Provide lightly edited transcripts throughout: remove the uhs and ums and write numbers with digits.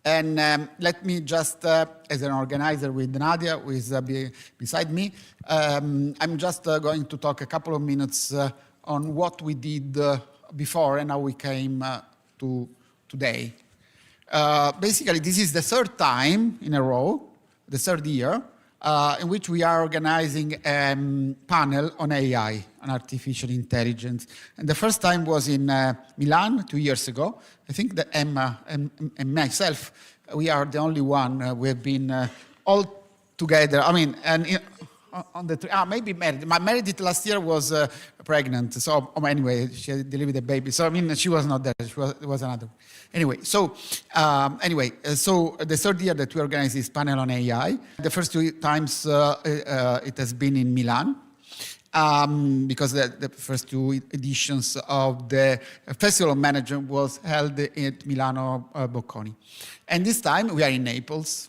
And let me just, as an organizer with Nadia, who is beside me, I'm just going to talk a couple of minutes on what we did before and how we came to today. Basically, this is the third time in a row, the third year, in which we are organizing a panel on AI, on artificial intelligence. And the first time was in Milan 2 years ago. I think that Emma and myself, we are the only one. We have been all together. I mean, and on the maybe Meredith. Meredith last year was pregnant. So anyway, she delivered a baby. So I mean, she was not there. It was another. Anyway, so so the third year that we organize this panel on AI. The first 2 times it has been in Milan. Because the first 2 editions of the Festival of Management was held at Milano Bocconi. And this time we are in Naples,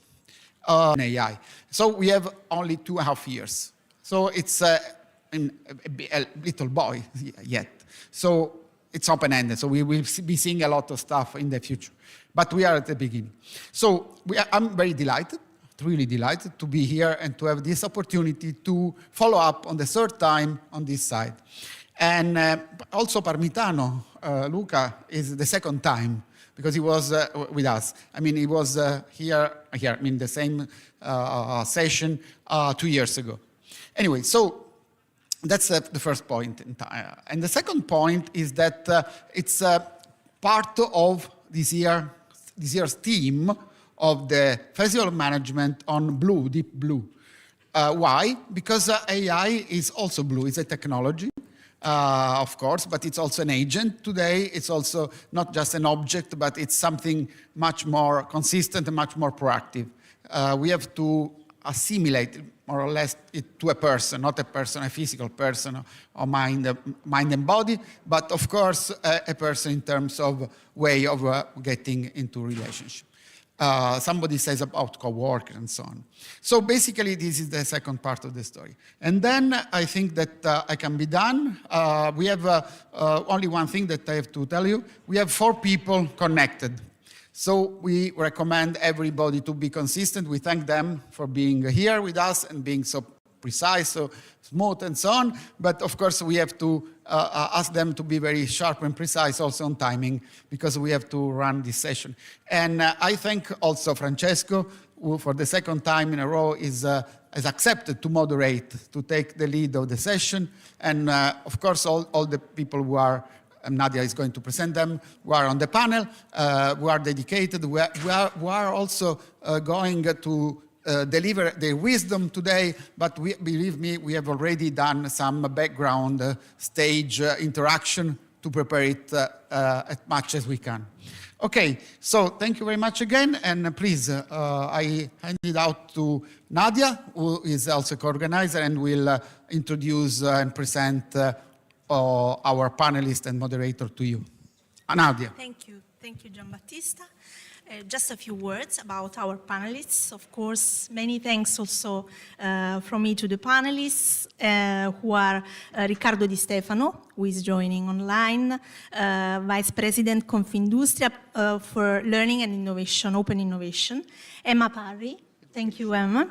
in AI. So we have only 2.5 years. So it's a little boy yet. So it's open-ended, so we will be seeing a lot of stuff in the future. But we are at the beginning. So I'm very delighted, really delighted to be here and to have this opportunity to follow up on the third time on this side. And also Parmitano, Luca, is the second time because he was with us. I mean, he was here, I mean, the same session 2 years ago. Anyway, so that's the first point in time. And the second point is that it's part of this year's theme of the Festival of Management on blue, deep blue. Why? Because AI is also blue. It's a technology, of course, but it's also an agent today. It's also not just an object, but it's something much more consistent and much more proactive. We have to assimilate more or less it to a person, not a physical person or mind and body, but of course a person in terms of way of getting into relationship. Somebody says about co-worker and so on. So basically this is the second part of the story. And then I think that I can be done. We have only one thing that I have to tell you. We have 4 people connected. So we recommend everybody to be consistent. We thank them for being here with us and being so precise, so smooth and so on. But of course we have to ask them to be very sharp and precise also on timing because we have to run this session. And I thank also Francesco, who for the second time in a row has accepted to moderate, to take the lead of the session. And of course all the people who are Nadia is going to present them, who are on the panel, who are dedicated, who are also going to deliver their wisdom today, but believe me, we have already done some background stage interaction to prepare it as much as we can. Okay, so thank you very much again, and please, I hand it out to Nadia, who is also co-organizer and will introduce and present our panelist and moderator to you. Nadia. Thank you, Giambattista. Just a few words about our panelists. Of course, many thanks also from me to the panelists who are Riccardo Di Stefano, who is joining online, Vice President Confindustria for Learning and Innovation, Open Innovation, Emma Parry. Thank you, Emma.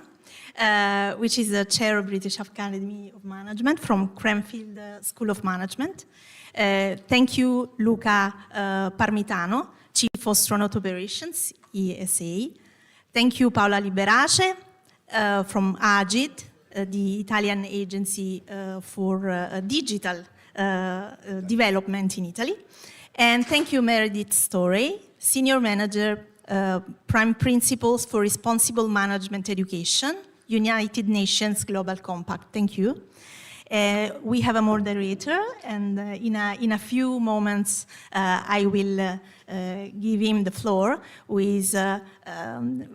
Which is the chair of British Academy of Management from Cranfield School of Management. Thank you, Luca Parmitano, Chief of Astronaut Operations, ESA. Thank you, Paola Liberace from AGID, the Italian Agency for Digital Development in Italy. And thank you, Meredith Storey, Senior Manager, Prime Principles for Responsible Management Education, United Nations Global Compact. Thank you. We have a moderator, and in a few moments I will give him the floor, who is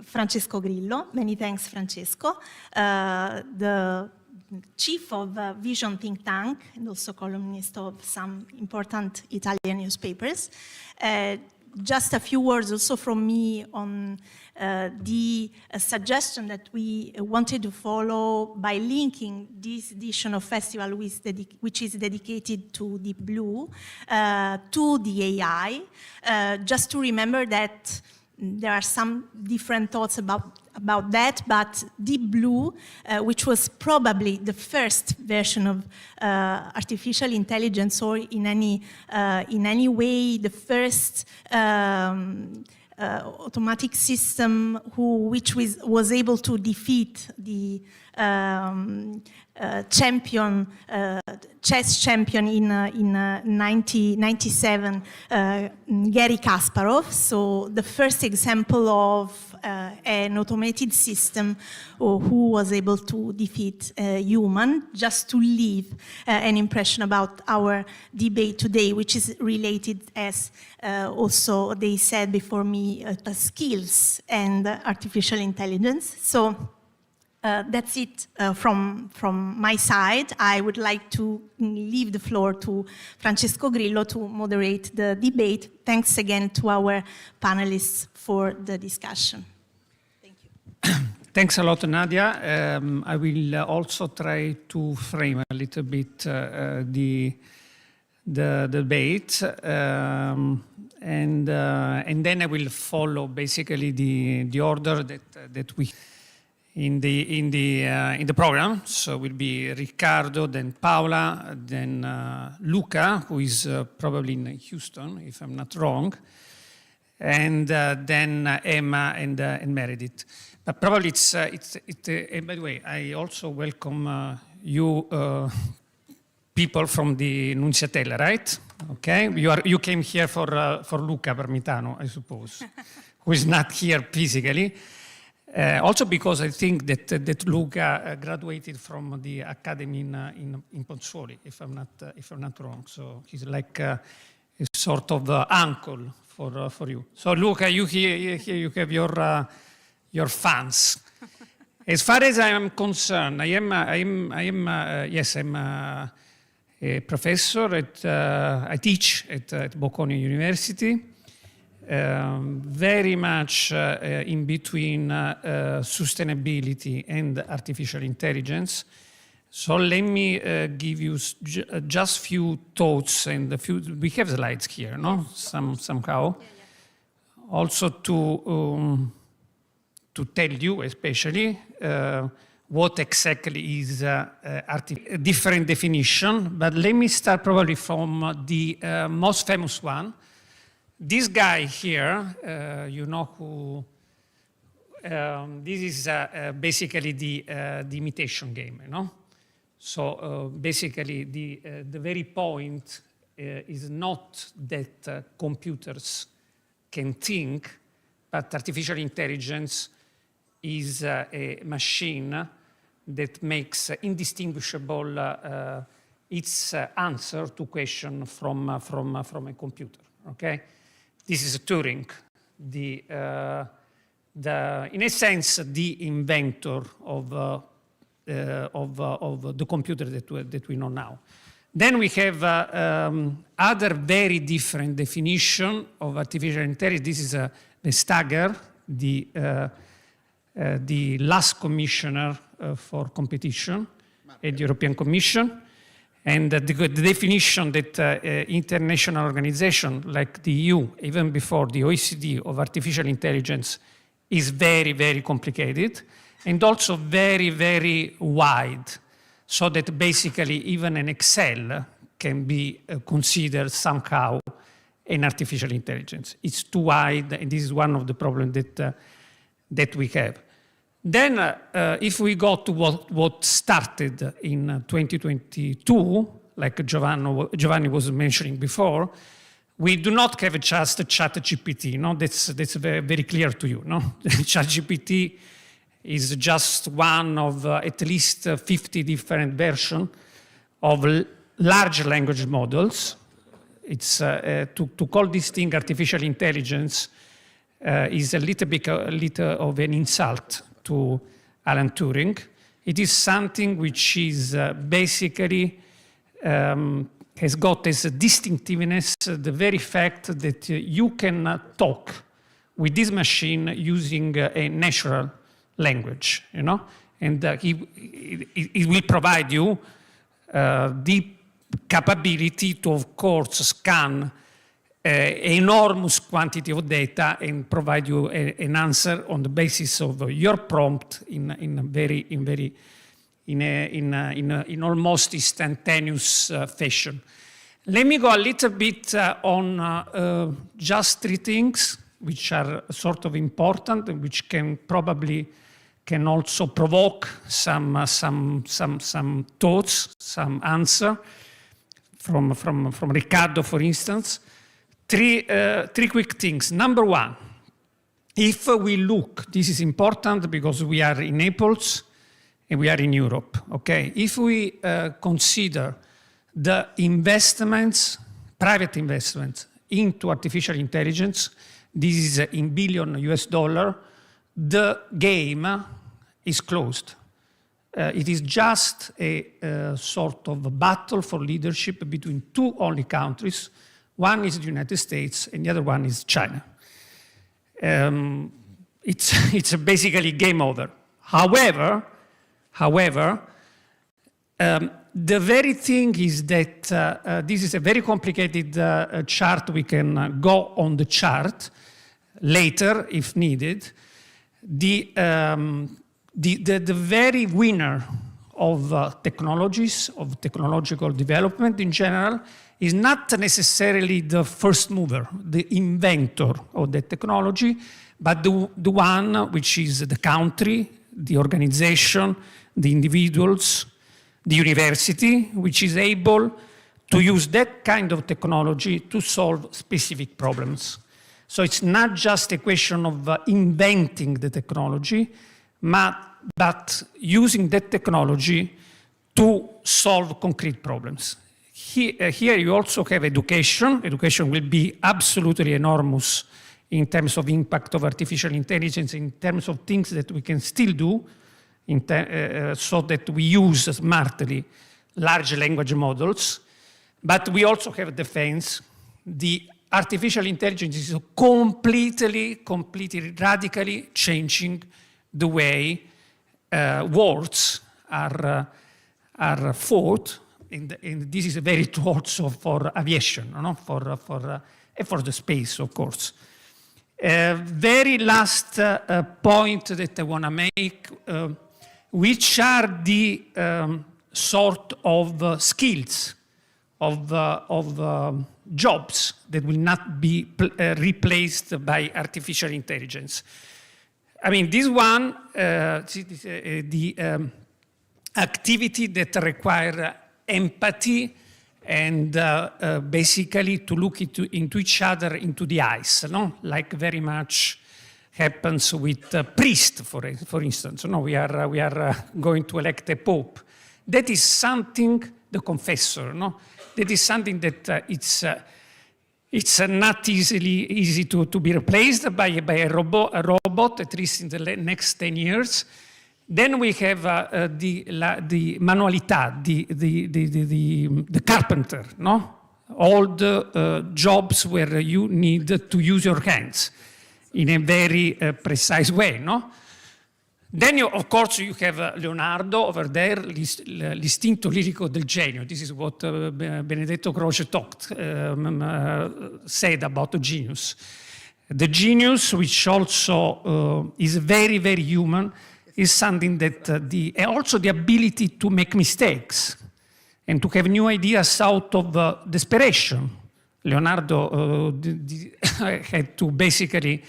Francesco Grillo. Many thanks, Francesco. The chief of Vision think tank and also columnist of some important Italian newspapers. Just a few words also from me on the suggestion that we wanted to follow by linking this edition of Festival, which is dedicated to Deep Blue, to the AI. Just to remember that there are some different thoughts about that, but Deep Blue, which was probably the first version of artificial intelligence, or in any way the first automatic system which was able to defeat the chess champion in 1997, Garry Kasparov. So the first example of an automated system who was able to defeat a human, just to leave an impression about our debate today, which is related, as also they said before me, skills and artificial intelligence. So that's it from my side. I would like to leave the floor to Francesco Grillo to moderate the debate. Thanks again to our panelists for the discussion. Thank you. Thanks a lot, Nadia. I will also try to frame a little bit the debate, and then I will follow basically the order that we in the program. So will be Riccardo, then Paola, then Luca, who is probably in Houston, if I'm not wrong, and then Emma and Meredith. But probably and by the way, I also welcome you people from the Nunziatella, right? Okay, you came here for Luca Parmitano, I suppose, who is not here physically. Also because I think that Luca graduated from the academy in Pozzuoli, if I'm not wrong. So he's like a sort of uncle for you. So Luca, you here you have your fans. As far as I am concerned, I'm a professor I teach at Bocconi University. Very much in between sustainability and artificial intelligence. So let me give you just few thoughts, and we have slides here, no? Somehow. Yeah. Also to tell you, especially, what exactly is a different definition. But let me start probably from the most famous one. This guy here, you know who, this is basically the imitation game, you know? So basically the very point is not that computers can think, but artificial intelligence is a machine that makes indistinguishable its answer to question from a computer, okay? This is Turing, in a sense, the inventor of the computer that we know now. Then we have other very different definition of artificial intelligence. This is Vestager, the last commissioner for competition at the European Commission. And the definition that international organization like the EU, even before the OECD, of artificial intelligence is very, very complicated and also very, very wide, so that basically even an Excel can be considered somehow an artificial intelligence. It's too wide, and this is one of the problems that we have. Then, if we go to what started in 2022, like Giovanni was mentioning before, we do not have just a ChatGPT. No, that's very, very clear to you. No, ChatGPT is just one of at least 50 different versions of large language models. It's to call this thing artificial intelligence is a little of an insult to Alan Turing. It is something which is basically has got as a distinctiveness the very fact that you can talk with this machine using a natural language, you know, and it will provide you the capability to, of course, scan enormous quantity of data and provide you an answer on the basis of your prompt in almost instantaneous fashion. Let me go a little bit on just three things which are sort of important and which can also provoke some thoughts, some answer from Riccardo, for instance. Three quick things. Number one, if we look, this is important because we are in Naples and we are in Europe, okay? If we consider the investments, private investments into artificial intelligence, this is in billion US dollar, the game is closed. It is just a sort of battle for leadership between two only countries. One is the United States and the other one is China. It's basically game over. However, the very thing is that this is a very complicated chart. We can go on the chart later if needed. The very winner of technologies, of technological development in general, is not necessarily the first mover, the inventor of the technology, but the one which is the country, the organization, the individuals, the university, which is able to use that kind of technology to solve specific problems. So it's not just a question of inventing the technology, but using that technology to solve concrete problems. Here you also have education. Education will be absolutely enormous in terms of impact of artificial intelligence, in terms of things that we can still do, so that we use smartly large language models. But we also have defense. The artificial intelligence is completely, radically changing the way wars are fought. And this is very true also for aviation, for the space, of course. Very last point that I want to make, which are the sort of skills of jobs that will not be replaced by artificial intelligence. I mean, this one, the activity that require empathy and basically to look into each other, into the eyes, no? Like very much happens with priests, for instance. No, we are going to elect a pope. That is something, the confessor, no? That is something that it's not easy to be replaced by a robot, at least in the next 10 years. Then we have the manualità, the carpenter, no? All the jobs where you need to use your hands in a very precise way, no? Then, of course, you have Leonardo over there, l'istinto lirico del genio. This is what Benedetto Croce said about the genius. The genius, which also is very, very human, is something that also the ability to make mistakes and to have new ideas out of desperation. Leonardo had to basically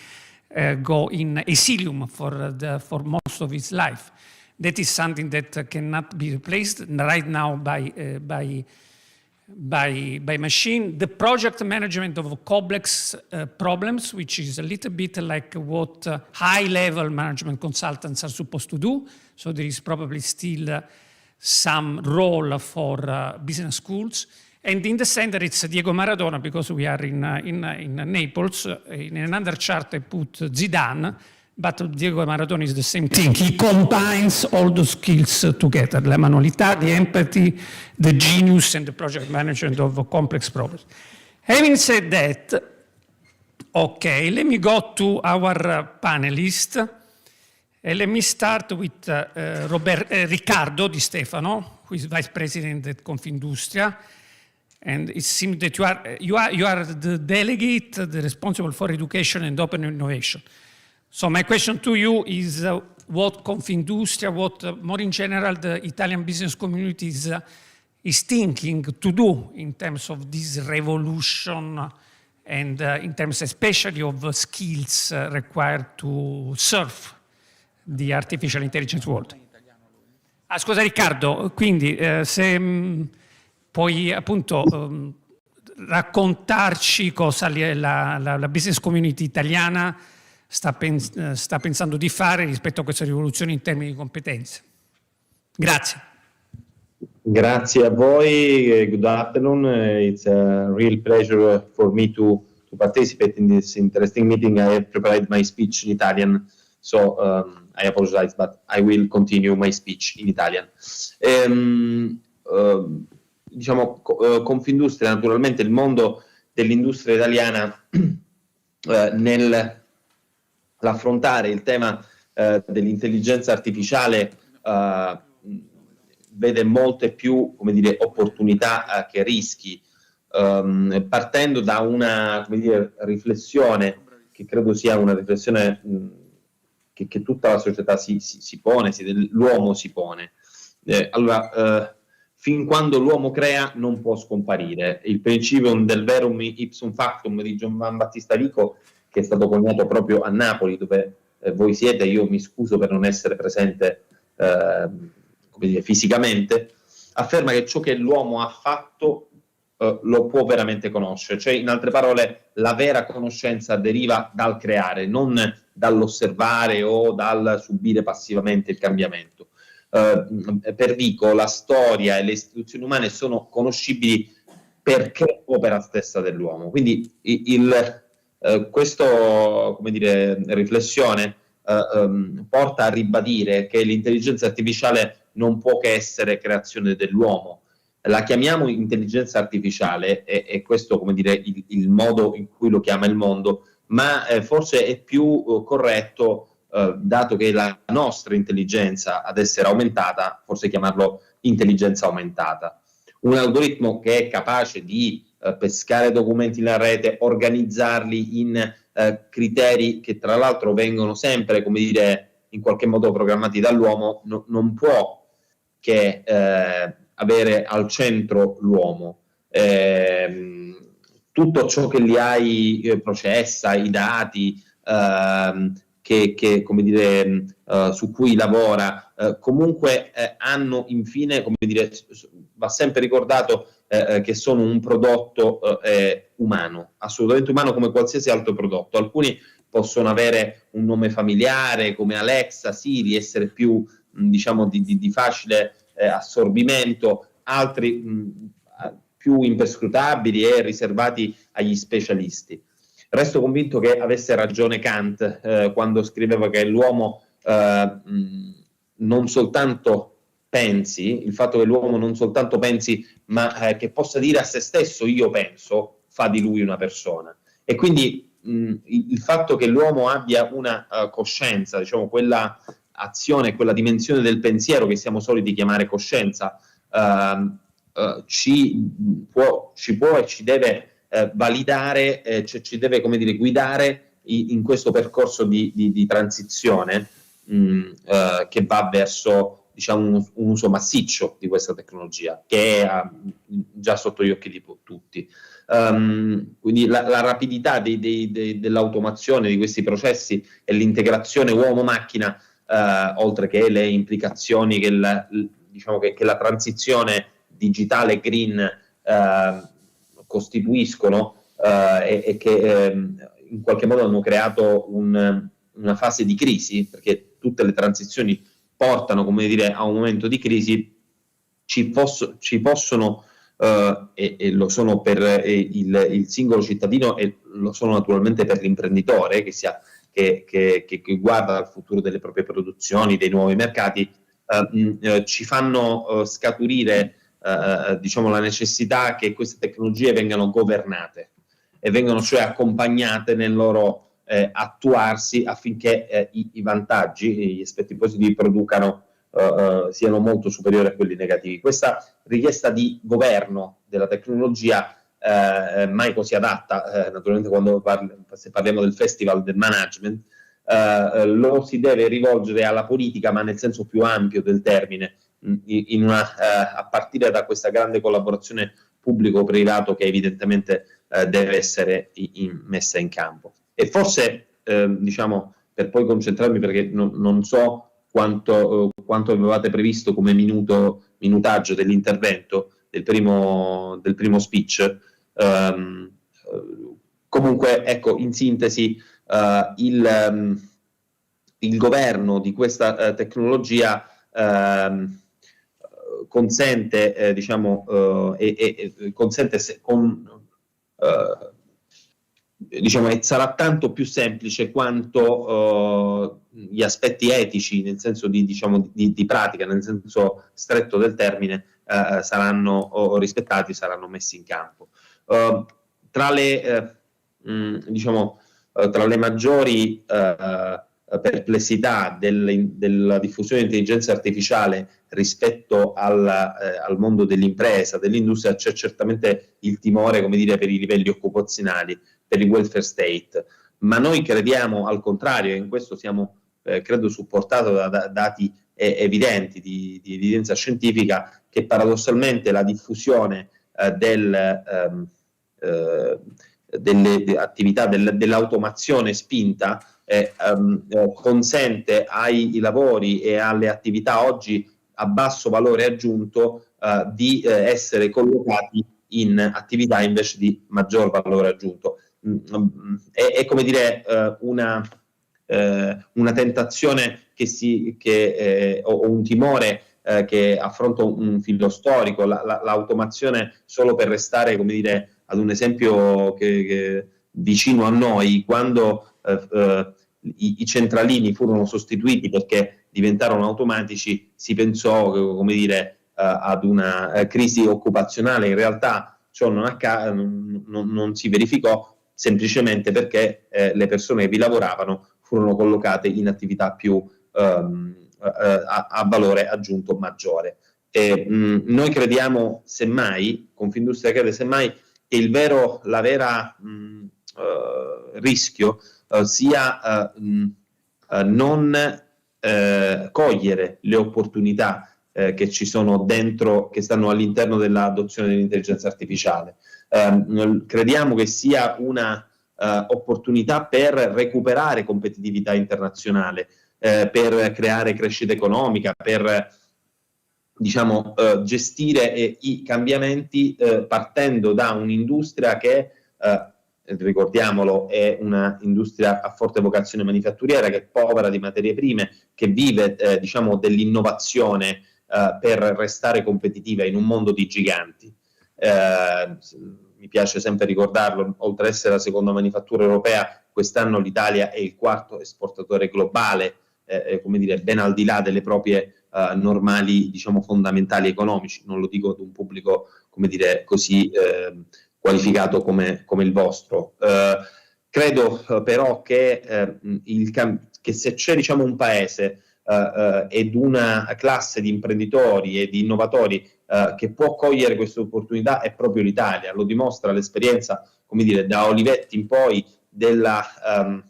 go in asylum for most of his life. That is something that cannot be replaced right now by machine. The project management of complex problems, which is a little bit like what high-level management consultants are supposed to do. So there is probably still some role for business schools. And in the center, it's Diego Maradona, because we are in Naples. In another chart, I put Zidane, but Diego Maradona is the same thing. He combines all the skills together, la manualità, the empathy, the genius, and the project management of complex problems. Having said that, okay, let me go to our panelists. Let me start with Riccardo Di Stefano, who is Vice President at Confindustria. And it seems that you are the delegate, the responsible for education and open innovation. So my question to you is what Confindustria, more in general the Italian business community is thinking to do in terms of this revolution and in terms especially of skills required to surf the artificial intelligence world. Scusa Riccardo, quindi se puoi appunto raccontarci cosa la business community italiana sta pensando di fare rispetto a questa rivoluzione in termini di competenze. Grazie. Grazie a voi. Good afternoon. It's a real pleasure for me to participate in this interesting meeting. I have prepared my speech in Italian, so I apologize, but I will continue my speech in Italian. Diciamo, Confindustria, naturalmente il mondo dell'industria italiana nell'affrontare il tema dell'intelligenza artificiale vede molte più, come dire, opportunità che rischi, partendo da una, come dire, riflessione che credo sia una riflessione che tutta la società si pone, l'uomo si pone. Allora, fin quando l'uomo crea non può scomparire. Il principio del verum ipsum factum di Giovanbattista Vico, che è stato coniato proprio a Napoli, dove voi siete, io mi scuso per non essere presente come dire, fisicamente, afferma che ciò che l'uomo ha fatto lo può veramente conoscere. Cioè, in altre parole, la vera conoscenza deriva dal creare, non dall'osservare o dal subire passivamente il cambiamento. Per Vico la storia e le istituzioni umane sono conoscibili perché opera stessa dell'uomo. Quindi questo, come dire, riflessione porta a ribadire che l'intelligenza artificiale non può che essere creazione dell'uomo. La chiamiamo intelligenza artificiale e questo, come dire, il modo in cui lo chiama il mondo, ma forse è più corretto, dato che la nostra intelligenza ad essere aumentata, forse chiamarlo intelligenza aumentata. Un algoritmo che è capace di pescare documenti nella rete, organizzarli in criteri che tra l'altro vengono sempre, come dire, in qualche modo programmati dall'uomo, non può che avere al centro l'uomo. Tutto ciò che li hai processa, i dati, che come dire, su cui lavora, comunque hanno infine, come dire, va sempre ricordato che sono un prodotto umano, assolutamente umano come qualsiasi altro prodotto. Alcuni possono avere un nome familiare come Alexa, Siri, essere più diciamo di facile assorbimento, altri più imperscrutabili e riservati agli specialisti. Resto convinto che avesse ragione Kant quando scriveva che l'uomo non soltanto pensi, il fatto che l'uomo non soltanto pensi, ma che possa dire a se stesso io penso, fa di lui una persona. E quindi il fatto che l'uomo abbia una coscienza, diciamo quella azione, quella dimensione del pensiero che siamo soliti chiamare coscienza, ci può e ci deve validare, ci deve, come dire, guidare in questo percorso di transizione che va verso, diciamo, un uso massiccio di questa tecnologia, che è già sotto gli occhi di tutti. Quindi la rapidità dell'automazione di questi processi e l'integrazione uomo-macchina, oltre che le implicazioni che diciamo che la transizione digitale green costituiscono e che in qualche modo hanno creato una fase di crisi, perché tutte le transizioni portano, come dire, a un momento di crisi, ci possono e lo sono per il singolo cittadino e lo sono naturalmente per l'imprenditore che guarda al futuro delle proprie produzioni, dei nuovi mercati, ci fanno scaturire diciamo la necessità che queste tecnologie vengano governate e vengano cioè accompagnate nel loro attuarsi affinché i vantaggi, gli aspetti positivi producano siano molto superiori a quelli negativi. Questa richiesta di governo della tecnologia mai così adatta, naturalmente se parliamo del festival del management, lo si deve rivolgere alla politica, ma nel senso più ampio del termine, a partire da questa grande collaborazione pubblico-privato che evidentemente deve essere messa in campo. E forse, diciamo, per poi concentrarmi, perché non so quanto avevate previsto come minutaggio dell'intervento del primo speech. Comunque, ecco, in sintesi, il governo di questa tecnologia consente, diciamo, consente diciamo, e sarà tanto più semplice quanto gli aspetti etici, nel senso diciamo, di pratica, nel senso stretto del termine, saranno rispettati, saranno messi in campo. Tra le maggiori perplessità della diffusione di intelligenza artificiale rispetto al mondo dell'impresa, dell'industria, c'è certamente il timore, come dire, per i livelli occupazionali, per il welfare state, ma noi crediamo al contrario, e in questo siamo credo supportato da dati evidenti di evidenza scientifica, che paradossalmente la diffusione delle attività dell'automazione spinta consente ai lavori e alle attività oggi a basso valore aggiunto di essere collocati in attività invece di maggior valore aggiunto. È come dire una tentazione o un timore che affronta un filo storico, l'automazione, solo per restare, come dire, ad un esempio che vicino a noi, quando i centralini furono sostituiti perché diventarono automatici, si pensò, come dire, ad una crisi occupazionale. In realtà ciò non si verificò, semplicemente perché le persone che vi lavoravano furono collocate in attività più a valore aggiunto maggiore. Noi crediamo, semmai, Confindustria crede semmai, che la vera rischio sia non cogliere le opportunità che ci sono dentro, che stanno all'interno dell'adozione dell'intelligenza artificiale. Crediamo che sia una opportunità per recuperare competitività internazionale, per creare crescita economica, per diciamo gestire i cambiamenti partendo da un'industria che ricordiamolo, è una industria a forte vocazione manifatturiera, che è povera di materie prime, che vive diciamo dell'innovazione per restare competitiva in un mondo di giganti. Mi piace sempre ricordarlo, oltre ad essere la seconda manifattura europea, quest'anno l'Italia è il quarto esportatore globale, come dire, ben al di là delle proprie normali, diciamo, fondamentali economici. Non lo dico ad un pubblico, come dire, così qualificato come il vostro. Credo però che se c'è, diciamo, un paese ed una classe di imprenditori e di innovatori che può cogliere queste opportunità, è proprio l'Italia. Lo dimostra l'esperienza, come dire, da Olivetti in poi, della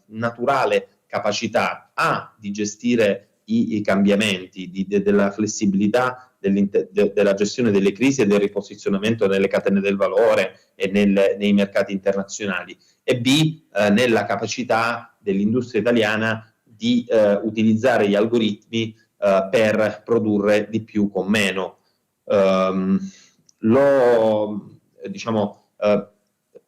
naturale capacità di gestire i cambiamenti, della flessibilità, della gestione delle crisi e del riposizionamento nelle catene del valore e nei mercati internazionali, e nella capacità dell'industria italiana di utilizzare gli algoritmi per produrre di più con meno. Diciamo, è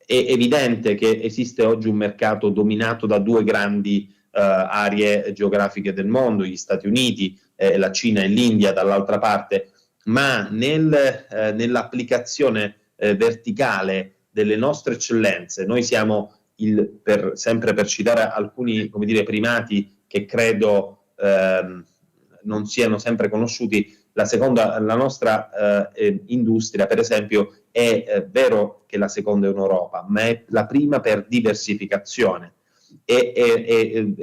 evidente che esiste oggi un mercato dominato da due grandi aree geografiche del mondo, gli Stati Uniti, la Cina e l'India dall'altra parte, ma nell'applicazione verticale delle nostre eccellenze, noi siamo, sempre per citare alcuni, come dire, primati che credo non siano sempre conosciuti, la nostra industria, per esempio, è vero che la seconda è in Europa, ma è la prima per diversificazione e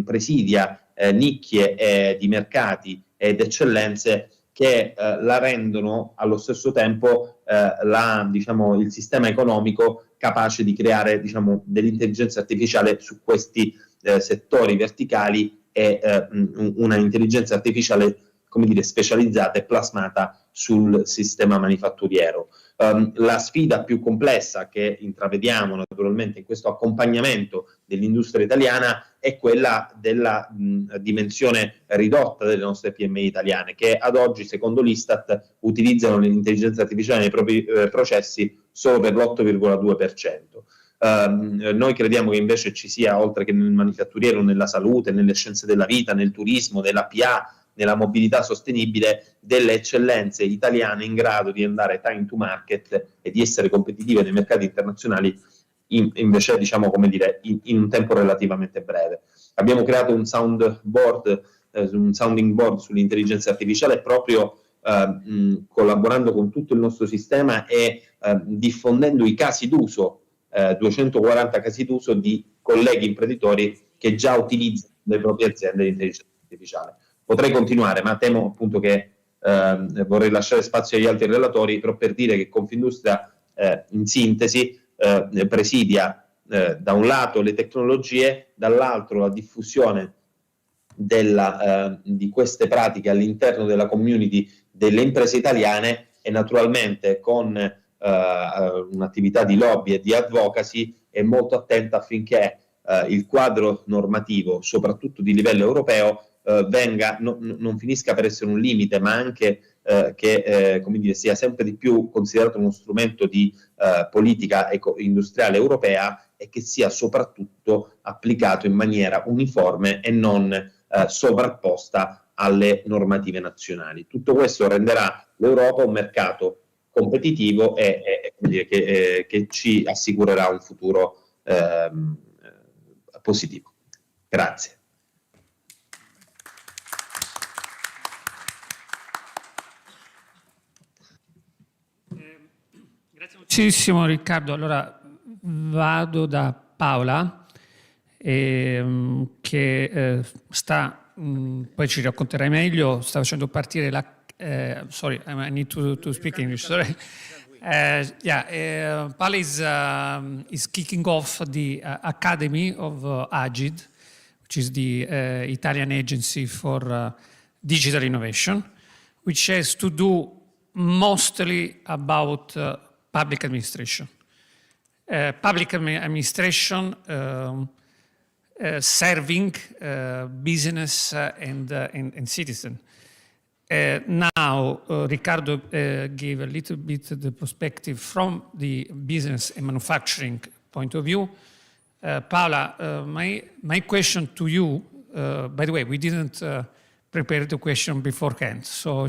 presidia nicchie di mercati ed eccellenze che la rendono allo stesso tempo il sistema economico capace di creare dell'intelligenza artificiale su questi settori verticali e una intelligenza artificiale, come dire, specializzata e plasmata sul sistema manifatturiero. La sfida più complessa che intravediamo naturalmente in questo accompagnamento dell'industria italiana è quella della dimensione ridotta delle nostre PMI italiane, che ad oggi, secondo l'Istat, utilizzano l'intelligenza artificiale nei propri processi solo per l'8,2%. Noi crediamo che invece ci sia, oltre che nel manifatturiero, nella salute, nelle scienze della vita, nel turismo, nella PA, nella mobilità sostenibile, delle eccellenze italiane in grado di andare time to market e di essere competitive nei mercati internazionali invece, come dire, in un tempo relativamente breve. Abbiamo creato un sounding board sull'intelligenza artificiale proprio collaborando con tutto il nostro sistema e diffondendo i casi d'uso, 240 casi d'uso di colleghi imprenditori che già utilizzano le proprie aziende l'intelligenza artificiale. Potrei continuare, ma temo appunto che vorrei lasciare spazio agli altri relatori, però per dire che Confindustria, in sintesi, presidia da un lato le tecnologie, dall'altro la diffusione di queste pratiche all'interno della community delle imprese italiane e naturalmente con un'attività di lobby e di advocacy è molto attenta affinché il quadro normativo, soprattutto di livello europeo, non finisca per essere un limite, ma anche che come dire, sia sempre di più considerato uno strumento di politica industriale europea e che sia soprattutto applicato in maniera uniforme e non sovrapposta alle normative nazionali. Tutto questo renderà l'Europa un mercato competitivo e come dire, che ci assicurerà un futuro positivo. Grazie. Grazie moltissimo Riccardo. Allora vado da Paola che poi ci racconterai meglio, sta facendo partire la... sorry, I need to speak English, sorry. Paola is kicking off the Academy of AGID, which is the Italian Agency for Digital Innovation, which has to do mostly about public administration. Public administration serving business and citizen. Now, Riccardo gave a little bit the perspective from the business and manufacturing point of view. Paola, my question to you, by the way, we didn't prepare the question beforehand. So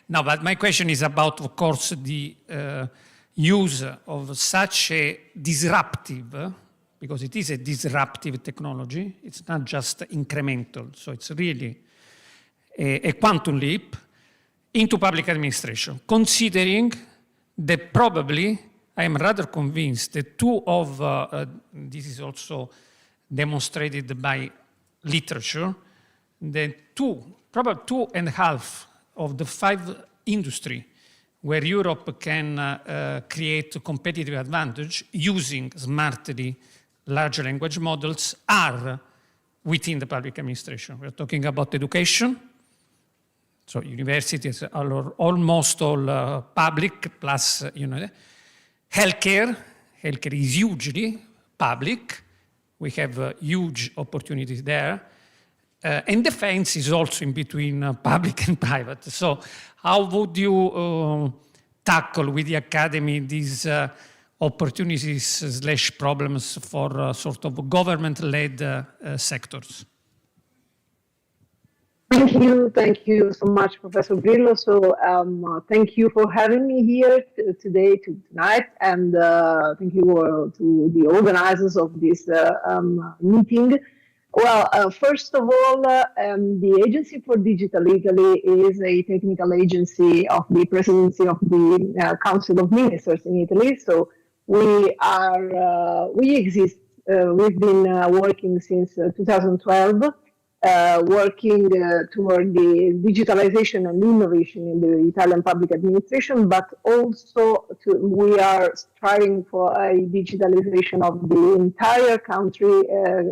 no, but my question is about, of course, the use of such a disruptive, because it is a disruptive technology. It's not just incremental. So it's really a quantum leap into public administration, considering that probably, I am rather convinced that this is also demonstrated by literature, that probably 2.5 of the 5 industry where Europe can create a competitive advantage using smartly large language models are within the public administration. We're talking about education. So universities are almost all public, plus, healthcare. Healthcare is hugely public. We have huge opportunities there. And defense is also in between public and private. So how would you tackle with the academy these opportunities / problems for sort of government-led sectors? Thank you so much, Professor Grillo. So thank you for having me here tonight, and thank you to the organizers of this meeting. Well, first of all, the Agency for Digital Italy is a technical agency of the Presidency of the Council of Ministers in Italy. So we exist. We've been working since 2012. working toward the digitalization and innovation in the Italian public administration, but also we are striving for a digitalization of the entire country,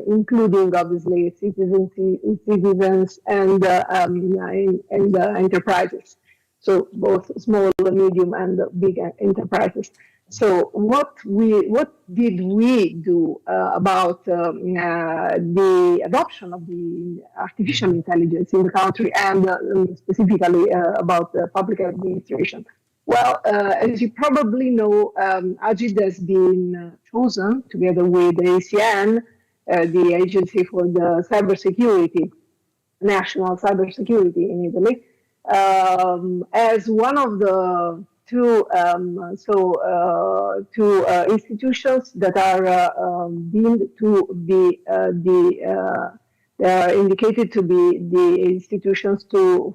including obviously citizens and enterprises. So both small, medium, and big enterprises. So what did we do about the adoption of the artificial intelligence in the country, and specifically about public administration? Well, as you probably know, AGID has been chosen together with the ACN, the Agency for the Cybersecurity, National Cybersecurity in Italy, as one of the two institutions that are deemed to be they are indicated to be the institutions to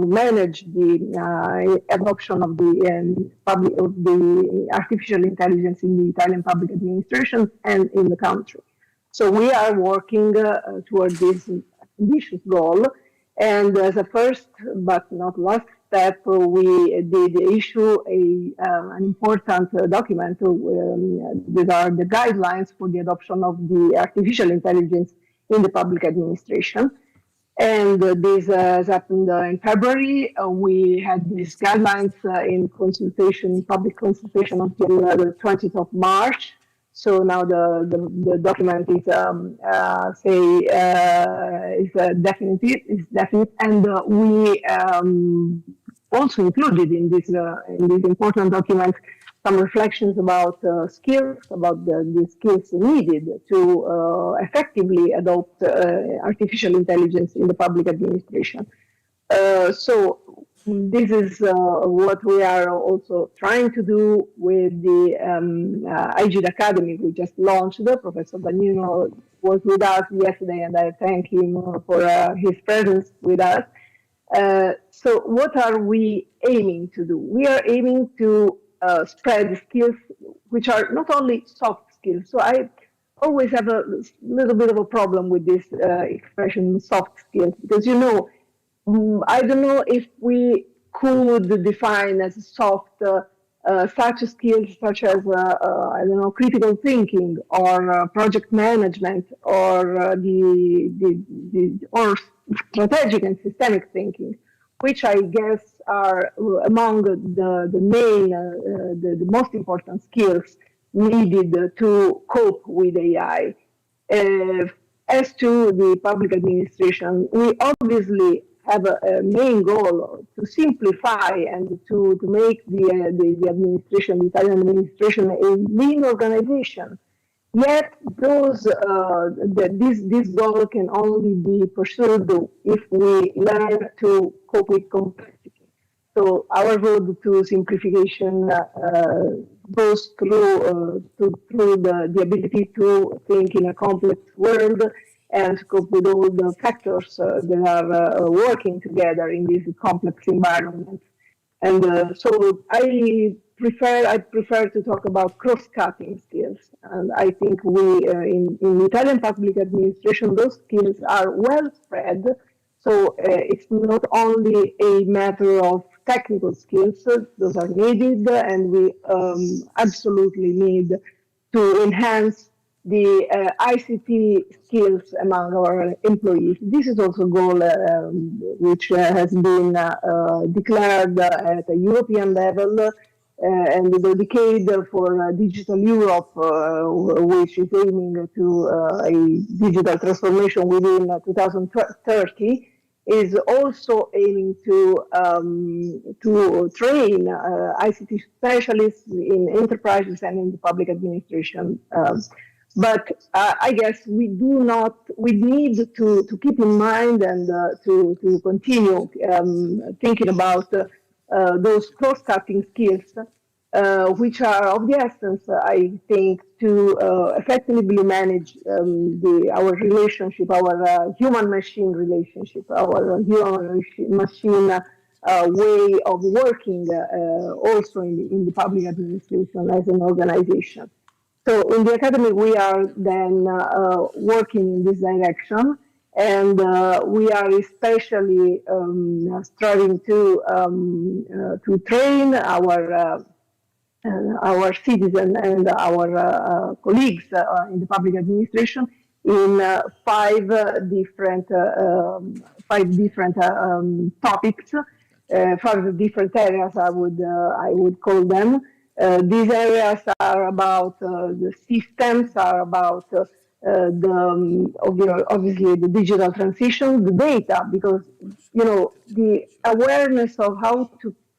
manage the adoption of the artificial intelligence in the Italian public administration and in the country. So we are working toward this ambitious goal. And as a first but not last step, we did issue an important document that are the guidelines for the adoption of the artificial intelligence in the public administration. And this has happened in February. We had these guidelines in consultation, public consultation until the 20th of March. So now the document is definite, and we also included in this important document some reflections about skills, about the skills needed to effectively adopt artificial intelligence in the public administration. So this is what we are also trying to do with the AGID Academy we just launched. Professor Bagnino was with us yesterday, and I thank him for his presence with us. So what are we aiming to do? We are aiming to spread skills which are not only soft skills. So I always have a little bit of a problem with this expression, soft skills, because I don't know if we could define as soft such skills such as critical thinking or project management or or strategic and systemic thinking, which I guess are among the main, the most important skills needed to cope with AI. As to the public administration, we obviously have a main goal to simplify and to make the administration, the Italian administration, a lean organization. Yet this goal can only be pursued if we learn to cope with complexity. So our road to simplification goes through the ability to think in a complex world and to cope with all the factors that are working together in this complex environment. And so I prefer to talk about cross-cutting skills. And I think we, in Italian public administration, those skills are well spread. So it's not only a matter of technical skills, those are needed, and we absolutely need to enhance the ICT skills among our employees. This is also a goal which has been declared at a European level, and the decade for Digital Europe, which is aiming to a digital transformation within 2030, is also aiming to train ICT specialists in enterprises and in the public administration. But I guess we need to keep in mind and to continue thinking about those cross-cutting skills, which are of the essence, I think, to effectively manage our relationship, our human-machine relationship, our human-machine way of working also in the public administration as an organization. So in the academy, we are then working in this direction, and we are especially striving to train our citizens and our colleagues in the public administration in five different topics, five different areas. I would call them. These areas are about the systems, are about obviously the digital transition, the data, because the awareness of how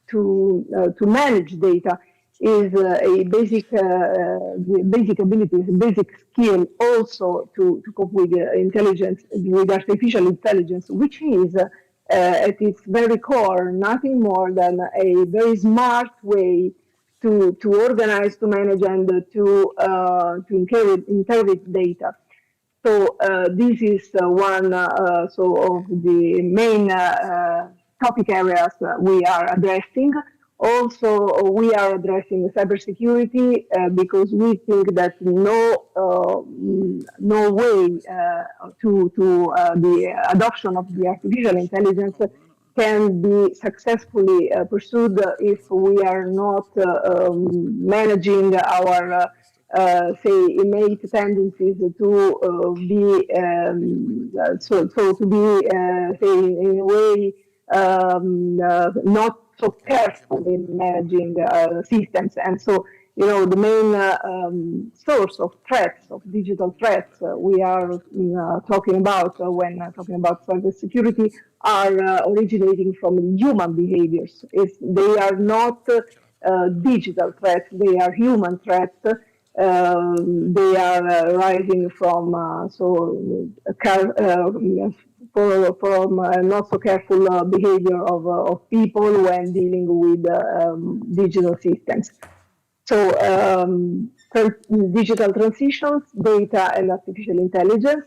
to manage data is a basic ability, is a basic skill also to cope with intelligence, with artificial intelligence, which is at its very core nothing more than a very smart way to organize, to manage, and to interpret data. So this is one of the main topic areas we are addressing. Also, we are addressing cybersecurity because we think that no way to the adoption of the artificial intelligence can be successfully pursued if we are not managing our say innate tendencies to be say in a way not so careful in managing systems. And so, the main source of threats, of digital threats we are talking about when talking about cybersecurity are originating from human behaviors. They are not digital threats, they are human threats. They are rising from from not so careful behavior of people when dealing with digital systems. So digital transitions, data and artificial intelligence,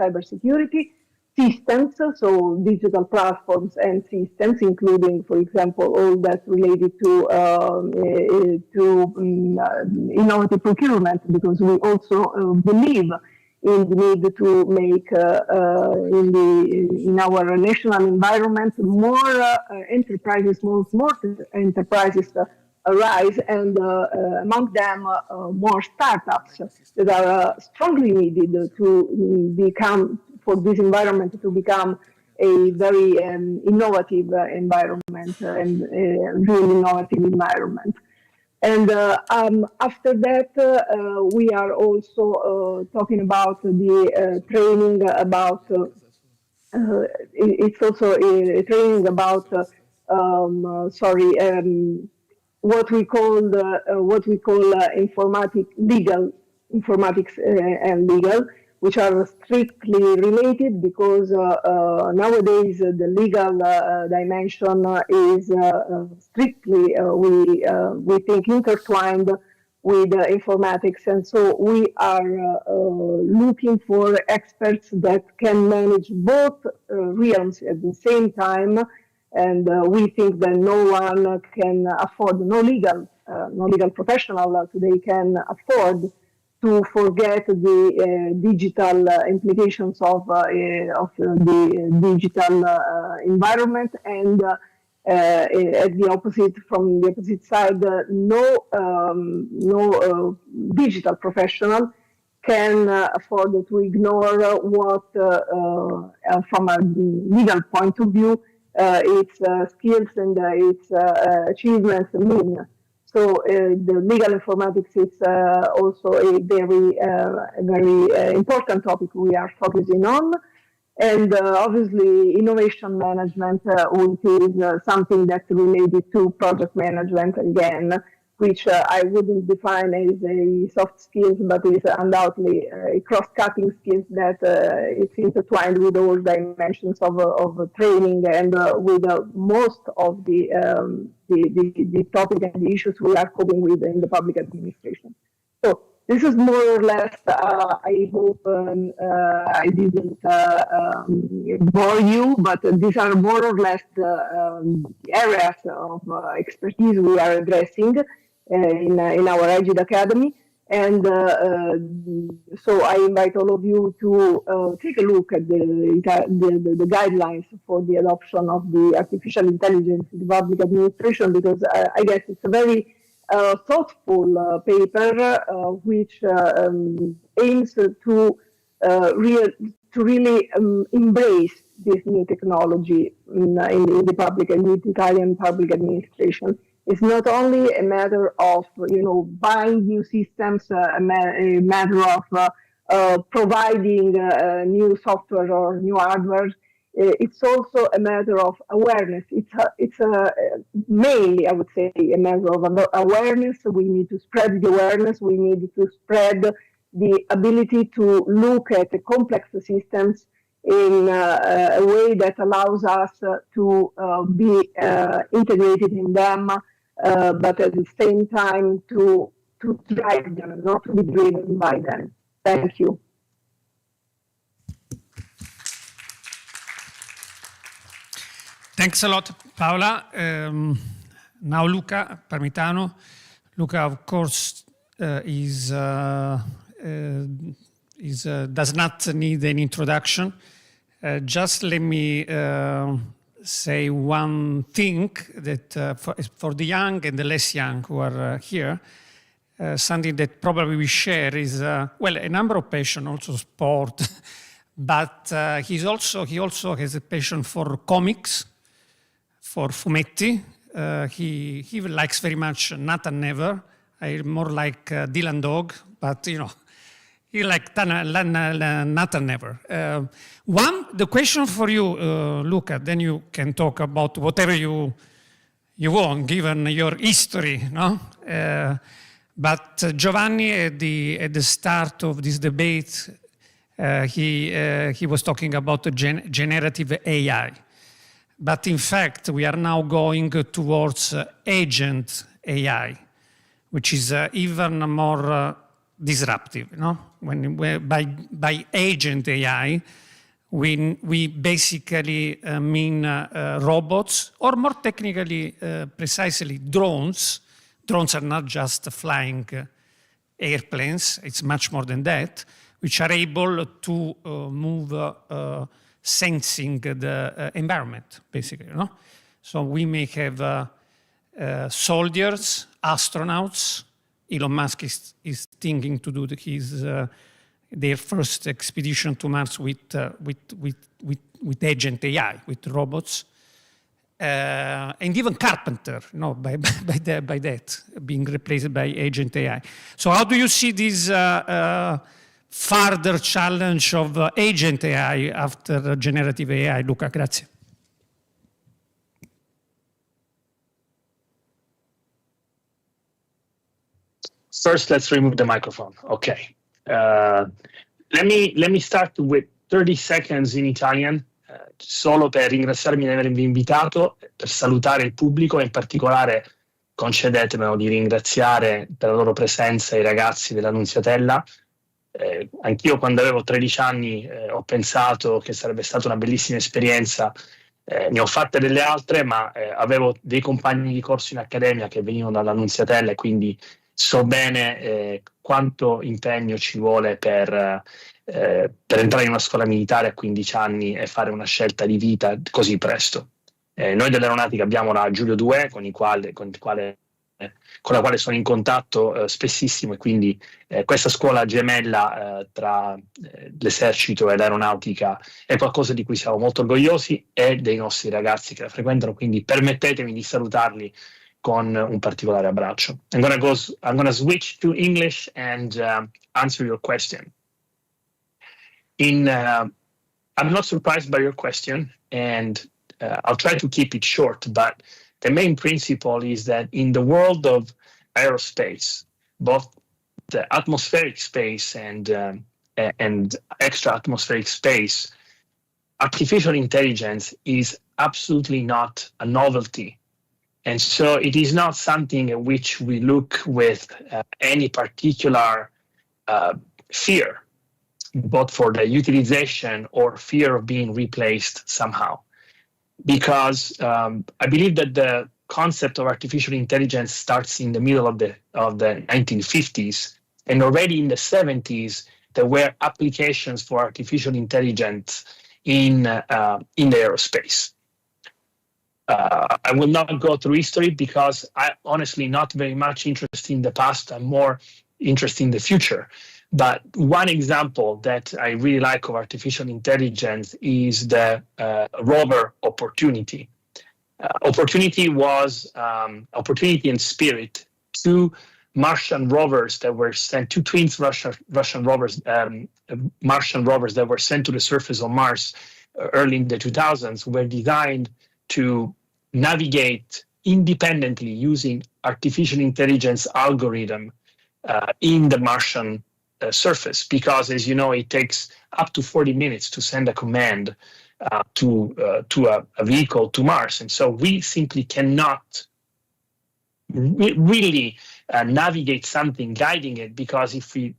cybersecurity, systems, so digital platforms and systems, including, for example, all that related to innovative procurement, because we also believe in the need to make in our national environment more enterprises, more smart enterprises arise, and among them more startups that are strongly needed to become, for this environment to become a very innovative environment and really innovative environment. And after that, we are also talking about the training about. It's also a training about. What we call informatics and legal, which are strictly related because nowadays the legal dimension is strictly we think intertwined with informatics, and so we are looking for experts that can manage both realms at the same time. And we think that no one can afford, no legal professional today can afford to forget the digital implications of the digital environment, and from the opposite side, no digital professional can afford to ignore what, from a legal point of view, its skills and its achievements mean. So the legal informatics is also a very important topic we are focusing on. And obviously innovation management, which is something that's related to project management again, which I wouldn't define as a soft skills, but is undoubtedly a cross-cutting skills that it's intertwined with all dimensions of training and with most of the topic and the issues we are coping with in the public administration. So this is more or less, I hope I didn't bore you, but these are more or less the areas of expertise we are addressing in our Agile Academy. And so I invite all of you to take a look at the guidelines for the adoption of the artificial intelligence in the public administration, because I guess it's a very thoughtful paper which aims to really embrace this new technology in the public and the Italian public administration. It's not only a matter of buying new systems, a matter of providing new software or new hardware. It's also a matter of awareness. It's mainly, I would say, a matter of awareness. We need to spread the awareness. We need to spread the ability to look at the complex systems in a way that allows us to be integrated in them, but at the same time to drive them, not to be driven by them. Thank you. Thanks a lot, Paola. Now Luca Parmitano. Luca, of course, does not need an introduction. Just let me say one thing that for the young and the less young who are here, something that probably we share is, well, a number of passion, also sport, but he also has a passion for comics, for fumetti. He likes very much Nathan Never. I more like Dylan Dog, but he like Nathan Never. The question for you, Luca, then you can talk about whatever you want, given your history, no? But Giovanni, at the start of this debate, he was talking about generative AI. But in fact, we are now going towards agent AI, which is even more disruptive. By agent AI, we basically mean robots, or more technically, precisely drones. Drones are not just flying airplanes, it's much more than that, which are able to move sensing the environment, basically. So we may have soldiers, astronauts. Elon Musk is thinking to do their first expedition to Mars with agent AI, with robots, and even carpenter, by that being replaced by agent AI. So how do you see this further challenge of agent AI after generative AI? Luca, grazie. First, let's remove the microphone. Okay. Let me start with 30 seconds in Italian, solo per ringraziarmi di avermi invitato, per salutare il pubblico e in particolare concedetemelo di ringraziare per la loro presenza i ragazzi dell'Annunziatella. Anch'io quando avevo 13 anni ho pensato che sarebbe stata una bellissima esperienza, ne ho fatte delle altre, ma avevo dei compagni di corso in accademia che venivano dall'Annunziatella e quindi so bene quanto impegno ci vuole per entrare in una scuola militare a 15 anni e fare una scelta di vita così presto. Noi dell'aeronautica abbiamo la Giulio 2 con la quale sono in contatto spessissimo, e quindi questa scuola gemella tra l'esercito e l'aeronautica è qualcosa di cui siamo molto orgogliosi e dei nostri ragazzi che la frequentano, quindi permettetemi di salutarli con un particolare abbraccio. I'm gonna switch to English and answer your question. I'm not surprised by your question, and I'll try to keep it short, but the main principle is that in the world of aerospace, both the atmospheric space and extra atmospheric space, artificial intelligence is absolutely not a novelty. And so it is not something at which we look with any particular fear, both for the utilization or fear of being replaced somehow. Because I believe that the concept of artificial intelligence starts in the middle of the 1950s And already in the 70s, there were applications for artificial intelligence in the aerospace. I will not go through history because I honestly not very much interested in the past. I'm more interested in the future. But one example that I really like of artificial intelligence is the rover Opportunity. Opportunity was Opportunity and Spirit, two Martian rovers that were sent, two twins Russian rovers, Martian rovers that were sent to the surface of Mars early in the 2000s, were designed to navigate independently using artificial intelligence algorithm in the Martian surface, because, as you know, it takes up to 40 minutes to send a command to a vehicle to Mars. And so we simply cannot really navigate something guiding it, because if we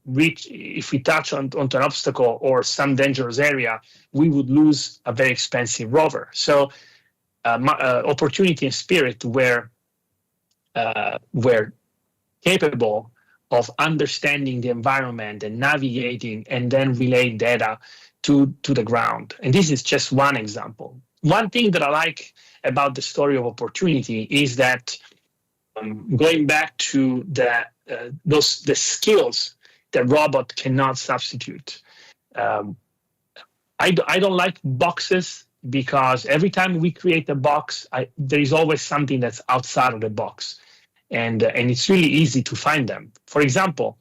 touch onto an obstacle or some dangerous area, we would lose a very expensive rover. So Opportunity and Spirit were capable of understanding the environment and navigating and then relaying data to the ground. And this is just one example. One thing that I like about the story of Opportunity is that going back to the skills that robot cannot substitute. I don't like boxes, because every time we create a box, there is always something that's outside of the box. And it's really easy to find them. For example,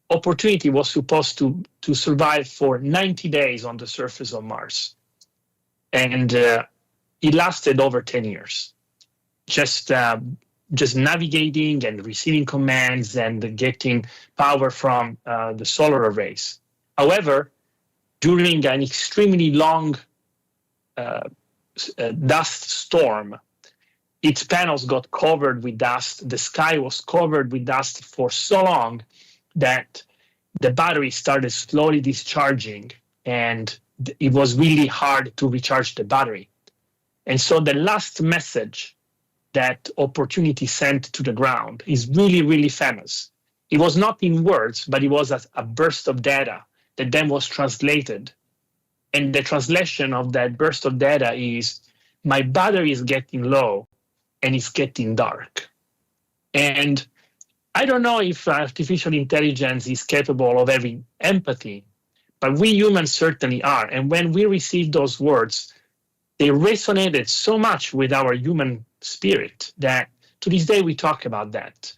Opportunity was supposed to survive for 90 days on the surface of Mars. And it lasted over 10 years. Just navigating and receiving commands and getting power from the solar arrays. However, during an extremely long dust storm, its panels got covered with dust. The sky was covered with dust for so long that the battery started slowly discharging, and it was really hard to recharge the battery. And so the last message that Opportunity sent to the ground is really, really famous. It was not in words, but it was a burst of data that then was translated. And the translation of that burst of data is, my battery is getting low and it's getting dark. And I don't know if artificial intelligence is capable of having empathy, but we humans certainly are. And when we received those words, they resonated so much with our human spirit that to this day we talk about that.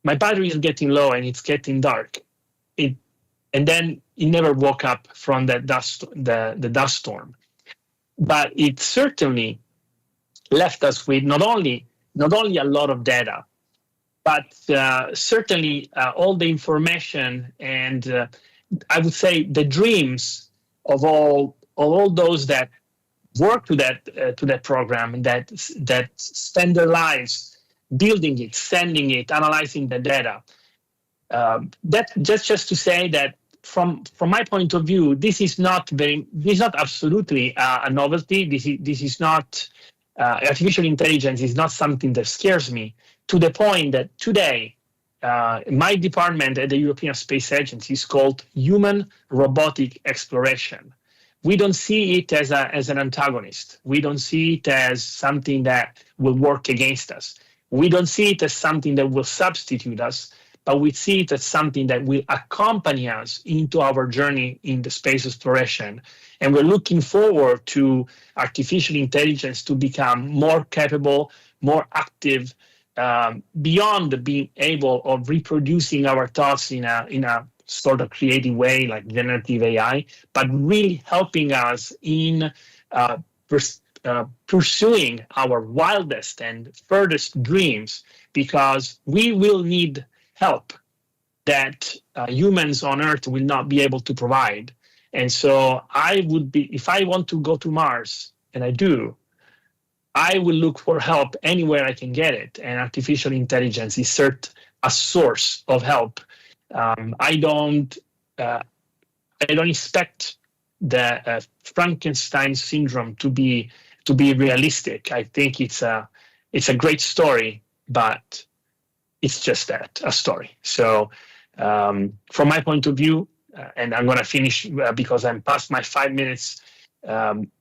My battery is getting low and it's getting dark. And then it never woke up from the dust storm. But it certainly left us with not only a lot of data, but certainly all the information and I would say the dreams of all those that work to that program, that spend their lives building it, sending it, analyzing the data. That just to say that from my point of view, this is not absolutely a novelty. This is not artificial intelligence is not something that scares me, to the point that today my department at the European Space Agency is called Human Robotic Exploration. We don't see it as an antagonist. We don't see it as something that will work against us. We don't see it as something that will substitute us, but we see it as something that will accompany us into our journey in the space exploration. And we're looking forward to artificial intelligence to become more capable, more active, beyond being able of reproducing our thoughts in a sort of creative way like generative AI, but really helping us in pursuing our wildest and furthest dreams, because we will need help that humans on Earth will not be able to provide. And so if I want to go to Mars, and I do, I will look for help anywhere I can get it. And artificial intelligence is a source of help. I don't expect the Frankenstein syndrome to be realistic. I think it's a great story, but it's just that, a story. So From my point of view, and I'm going to finish because I'm past my 5 minutes,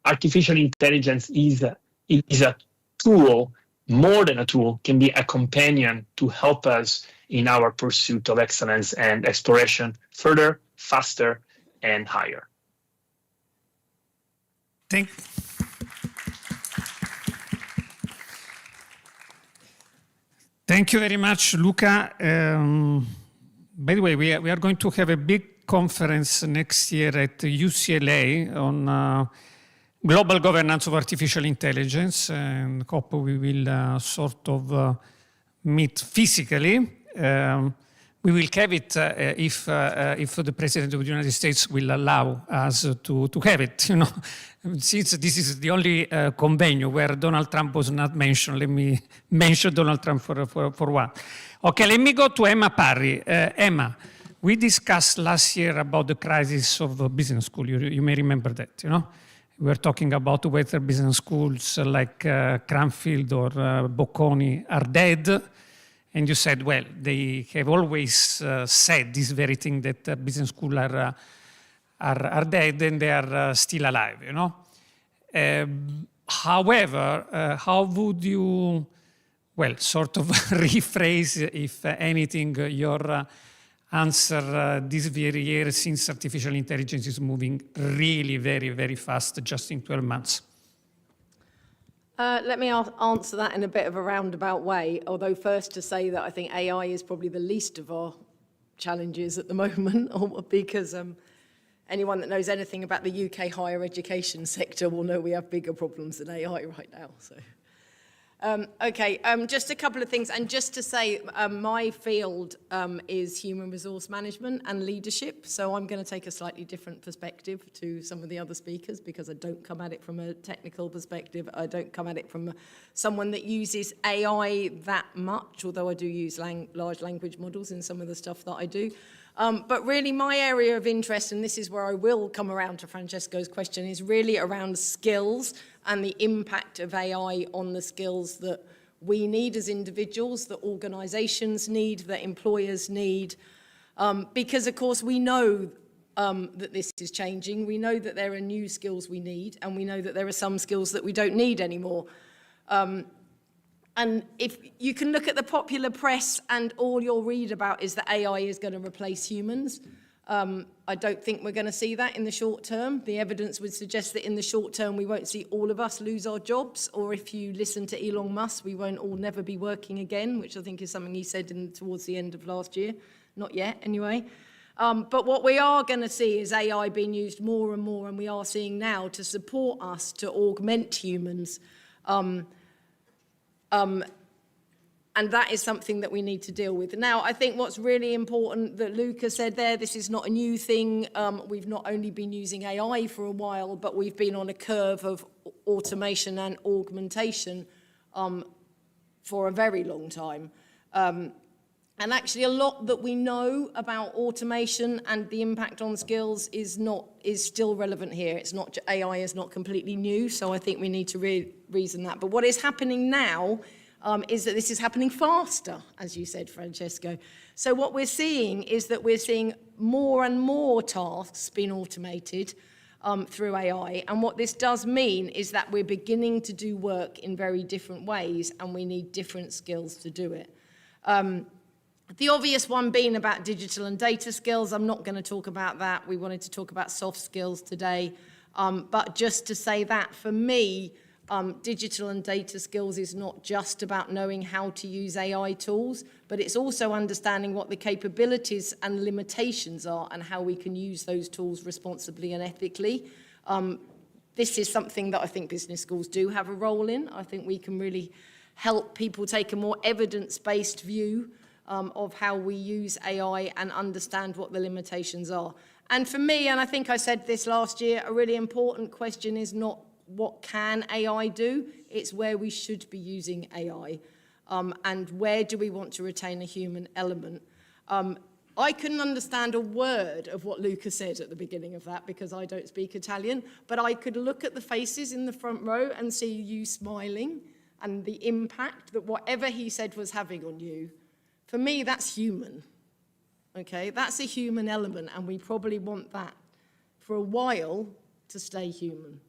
artificial intelligence is a tool, more than a tool, can be a companion to help us in our pursuit of excellence and exploration further, faster, and higher. Thank you very much, Luca. By the way, we are going to have a big conference next year at UCLA on global governance of artificial intelligence, and hope we will sort of meet physically. We will have it if the President of the United States will allow us to have it. You know, since this is the only convenio where Donald Trump was not mentioned, let me mention Donald Trump for one. Okay, let me go to Emma Parry. Emma, we discussed last year about the crisis of business school. You may remember that, you know? We were talking about whether business schools like Cranfield or Bocconi are dead. And you said, well, they have always said this very thing that business schools are dead and they are still alive, you know? However, how would you, well, sort of rephrase, if anything, your answer this very year, since artificial intelligence is moving really very, very fast, just in 12 months? Let me answer that in a bit of a roundabout way, although first to say that I think AI is probably the least of our challenges at the moment, because anyone that knows anything about the UK higher education sector will know we have bigger problems than AI right now. So, okay, just a couple of things. And just to say, my field is human resource management and leadership. So I'm going to take a slightly different perspective to some of the other speakers, because I don't come at it from a technical perspective. I don't come at it from someone that uses AI that much, although I do use large language models in some of the stuff that I do. But really my area of interest, and this is where I will come around to Francesco's question, is really around skills and the impact of AI on the skills that we need as individuals, that organizations need, that employers need. Because of course we know that this is changing. We know that there are new skills we need, and we know that there are some skills that we don't need anymore. And if you can look at the popular press and all you'll read about is that AI is going to replace humans. I don't think we're going to see that in the short term. The evidence would suggest that in the short term we won't see all of us lose our jobs, or if you listen to Elon Musk, we won't all never be working again, which I think is something he said towards the end of last year. Not yet, anyway. But what we are going to see is AI being used more and more, and we are seeing now, to support us, to augment humans. And that is something that we need to deal with. Now, I think what's really important that Luca said there, this is not a new thing. We've not only been using AI for a while, but we've been on a curve of automation and augmentation for a very long time. And actually a lot that we know about automation and the impact on skills is still relevant here. It's not, AI is not completely new, so I think we need to reason that. But what is happening now is that this is happening faster, as you said, Francesco. So what we're seeing is that we're seeing more and more tasks being automated through AI. And what this does mean is that we're beginning to do work in very different ways, and we need different skills to do it. The obvious one being about digital and data skills. I'm not going to talk about that. We wanted to talk about soft skills today. But just to say that, for me, digital and data skills is not just about knowing how to use AI tools, but it's also understanding what the capabilities and limitations are and how we can use those tools responsibly and ethically. This is something that I think business schools do have a role in. I think we can really help people take a more evidence-based view of how we use AI and understand what the limitations are. And for me, and I think I said this last year, a really important question is not what can AI do, it's where we should be using AI, and where do we want to retain a human element. I couldn't understand a word of what Luca said at the beginning of that because I don't speak Italian, but I could look at the faces in the front row and see you smiling and the impact that whatever he said was having on you. For me, that's human. Okay, that's a human element, and we probably want that for a while to stay human.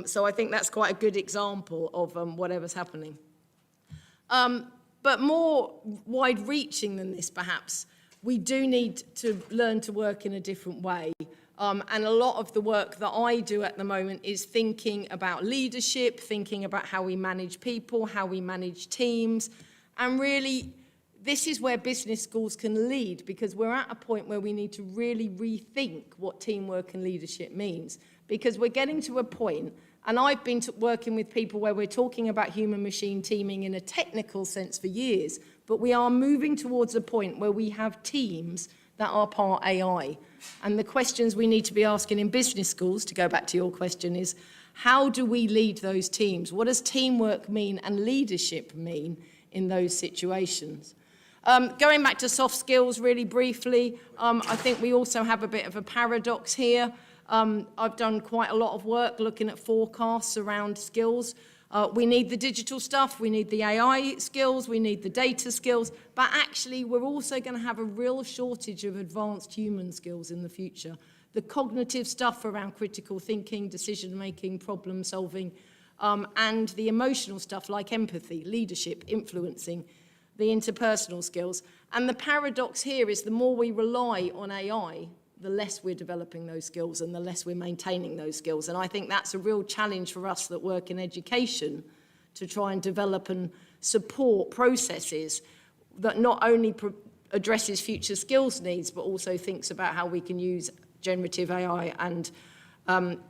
So I think that's quite a good example of whatever's happening. But more wide-reaching than this, perhaps, we do need to learn to work in a different way. And a lot of the work that I do at the moment is thinking about leadership, thinking about how we manage people, how we manage teams, and really, this is where business schools can lead, because we're at a point where we need to really rethink what teamwork and leadership means. Because we're getting to a point, and I've been working with people where we're talking about human-machine teaming in a technical sense for years, but we are moving towards a point where we have teams that are part AI. And the questions we need to be asking in business schools, to go back to your question, is how do we lead those teams? What does teamwork mean and leadership mean in those situations? Going back to soft skills really briefly, I think we also have a bit of a paradox here. I've done quite a lot of work looking at forecasts around skills. We need the digital stuff, we need the AI skills, we need the data skills, but actually we're also going to have a real shortage of advanced human skills in the future. The cognitive stuff around critical thinking, decision-making, problem-solving, and the emotional stuff like empathy, leadership, influencing, the interpersonal skills. And the paradox here is the more we rely on AI, the less we're developing those skills and the less we're maintaining those skills. And I think that's a real challenge for us that work in education to try and develop and support processes that not only addresses future skills needs, but also thinks about how we can use generative AI and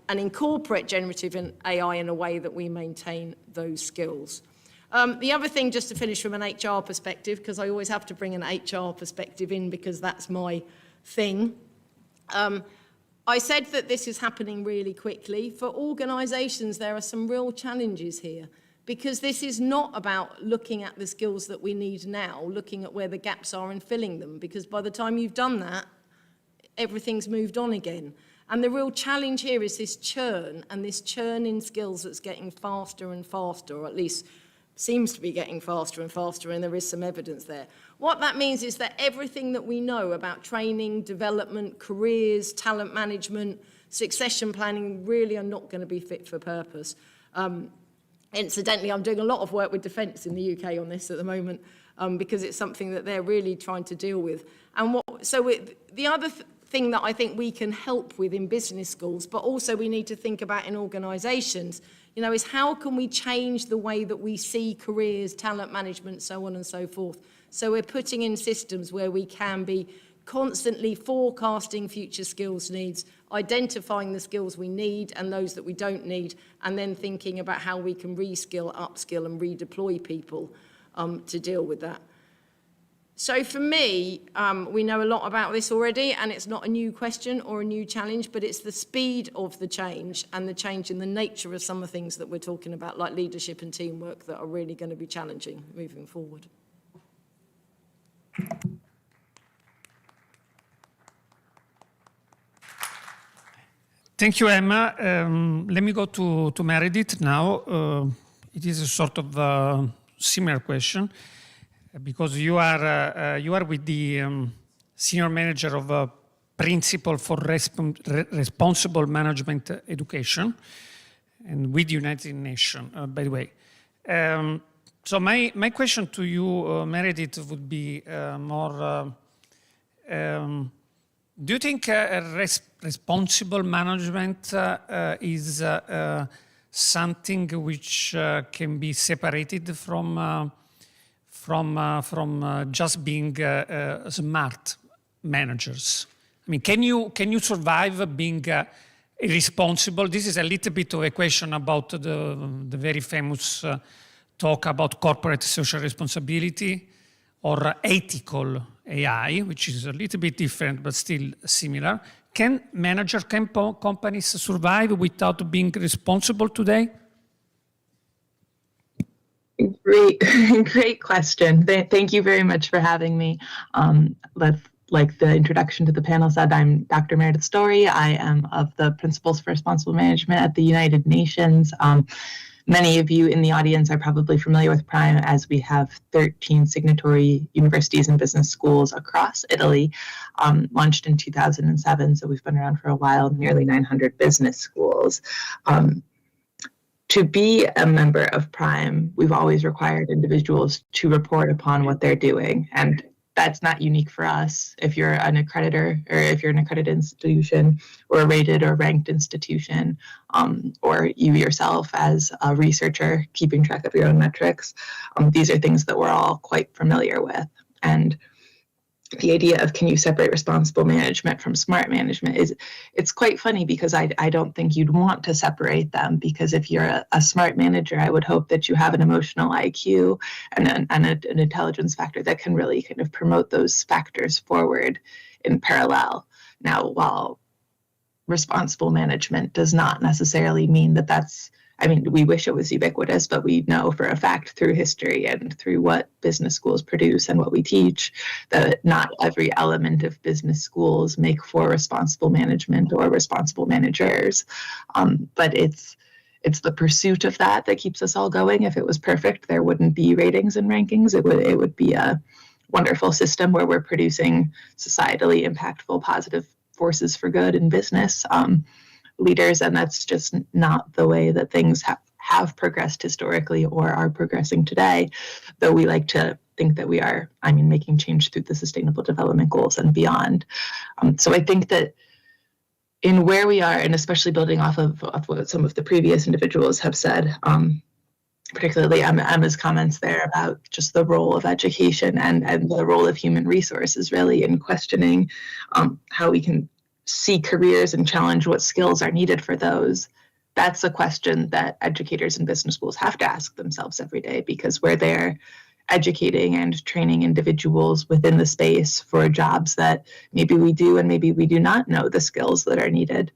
incorporate generative AI in a way that we maintain those skills. The other thing, just to finish from an HR perspective, because I always have to bring an HR perspective in because that's my thing. I said that this is happening really quickly. For organisations, there are some real challenges here, because this is not about looking at the skills that we need now, looking at where the gaps are and filling them, because by the time you've done that, everything's moved on again. And the real challenge here is this churn, and this churn in skills that's getting faster and faster, or at least seems to be getting faster and faster, and there is some evidence there. What that means is that everything that we know about training, development, careers, talent management, succession planning really are not going to be fit for purpose. Incidentally, I'm doing a lot of work with Defence in the UK on this at the moment, because it's something that they're really trying to deal with. And the other thing that I think we can help with in business schools, but also we need to think about in organisations, is how can we change the way that we see careers, talent management, so on and so forth. So we're putting in systems where we can be constantly forecasting future skills needs, identifying the skills we need and those that we don't need, and then thinking about how we can reskill, upskill and redeploy people to deal with that. So for me, we know a lot about this already, and it's not a new question or a new challenge, but it's the speed of the change and the change in the nature of some of the things that we're talking about, like leadership and teamwork, that are really going to be challenging moving forward. Thank you, Emma. Let me go to Meredith now. It is a sort of similar question, because you are with the senior manager of Principle for Responsible Management Education, and with United Nations, by the way. So my question to you, Meredith, would be more, do you think responsible management is something which can be separated from just being smart managers? I mean, can you survive being irresponsible? This is a little bit of a question about the very famous talk about corporate social responsibility or ethical AI, which is a little bit different but still similar. Can companies survive without being responsible today? Great question. Thank you very much for having me. Like the introduction to the panel said, I'm Dr. Meredith Story. I am of the Principles for Responsible Management at the United Nations. Many of you in the audience are probably familiar with Prime, as we have 13 signatory universities and business schools across Italy, launched in 2007. So we've been around for a while, nearly 900 business schools. To be a member of Prime, we've always required individuals to report upon what they're doing. And that's not unique for us. If you're an accreditor, or if you're an accredited institution or a rated or ranked institution, or you yourself as a researcher keeping track of your own metrics, these are things that we're all quite familiar with. And the idea of, can you separate responsible management from smart management, it's quite funny, because I don't think you'd want to separate them, because if you're a smart manager, I would hope that you have an emotional IQ and an intelligence factor that can really kind of promote those factors forward in parallel. Now, while responsible management does not necessarily mean that that's, I mean, we wish it was ubiquitous, but we know for a fact through history and through what business schools produce and what we teach, that not every element of business schools make for responsible management or responsible managers. But it's the pursuit of that keeps us all going. If it was perfect, there wouldn't be ratings and rankings. It would be a wonderful system where we're producing societally impactful, positive forces for good in business. Leaders, and that's just not the way that things have progressed historically or are progressing today, though we like to think that we are, making change through the Sustainable Development Goals and beyond. So I think that in where we are, and especially building off of what some of the previous individuals have said, particularly Emma's comments there about just the role of education and the role of human resources really in questioning how we can see careers and challenge what skills are needed for those. That's a question that educators in business schools have to ask themselves every day, because we're there educating and training individuals within the space for jobs that maybe we do and maybe we do not know the skills that are needed.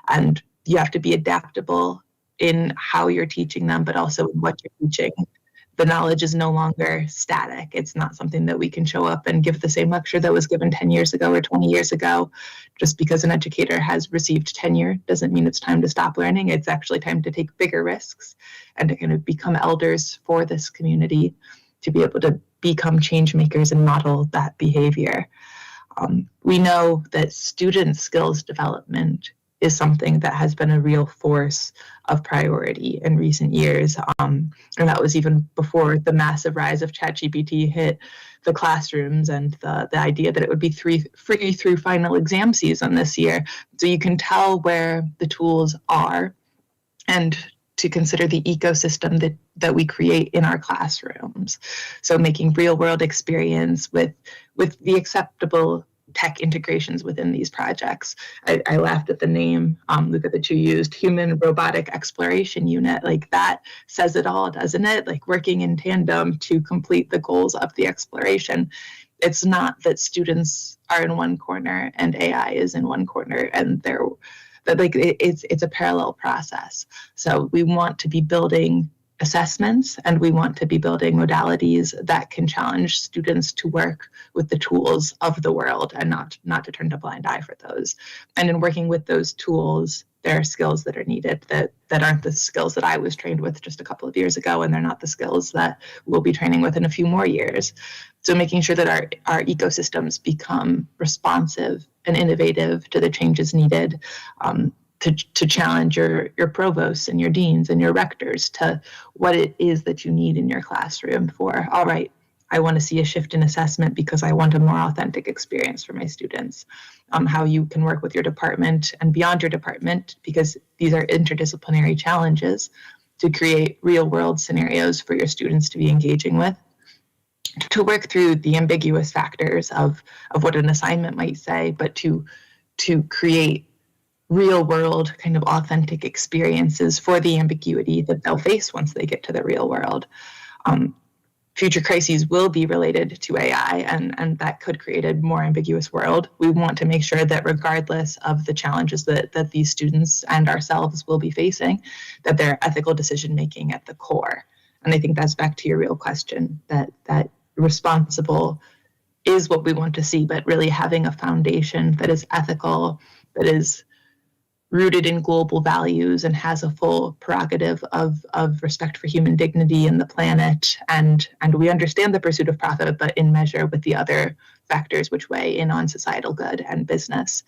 And you have to be adaptable in how you're teaching them, but also in what you're teaching. The knowledge is no longer static. It's not something that we can show up and give the same lecture that was given 10 years ago or 20 years ago. Just because an educator has received tenure doesn't mean it's time to stop learning. It's actually time to take bigger risks and to kind of become elders for this community, to be able to become change makers and model that behavior. We know that student skills development is something that has been a real force of priority in recent years. And that was even before the massive rise of ChatGPT hit the classrooms, and the idea that it would be free through final exam season this year. So you can tell where the tools are, and to consider the ecosystem that we create in our classrooms. So making real world experience with the acceptable tech integrations within these projects. I laughed at the name, Luca, that you used, Human Robotic Exploration Unit. Like, that says it all, doesn't it? Like, working in tandem to complete the goals of the exploration. It's not that students are in one corner and AI is in one corner, and it's a parallel process. So we want to be building assessments, and we want to be building modalities that can challenge students to work with the tools of the world and not to turn a blind eye for those. And in working with those tools, there are skills that are needed that aren't the skills that I was trained with just a couple of years ago, and they're not the skills that we'll be training with in a few more years. So making sure that our ecosystems become responsive and innovative to the changes needed, to challenge your provosts and your deans and your rectors to what it is that you need in your classroom for, all right, I want to see a shift in assessment because I want a more authentic experience for my students. How you can work with your department and beyond your department, because these are interdisciplinary challenges, to create real world scenarios for your students to be engaging with, to work through the ambiguous factors of what an assignment might say, but to create real world kind of authentic experiences for the ambiguity that they'll face once they get to the real world. Future crises will be related to AI, and that could create a more ambiguous world. We want to make sure that regardless of the challenges that these students and ourselves will be facing, that they're ethical decision-making at the core. And I think that's back to your real question, that responsible is what we want to see, but really having a foundation that is ethical, that is rooted in global values and has a full prerogative of respect for human dignity and the planet. And we understand the pursuit of profit, but in measure with the other factors which weigh in on societal good and business.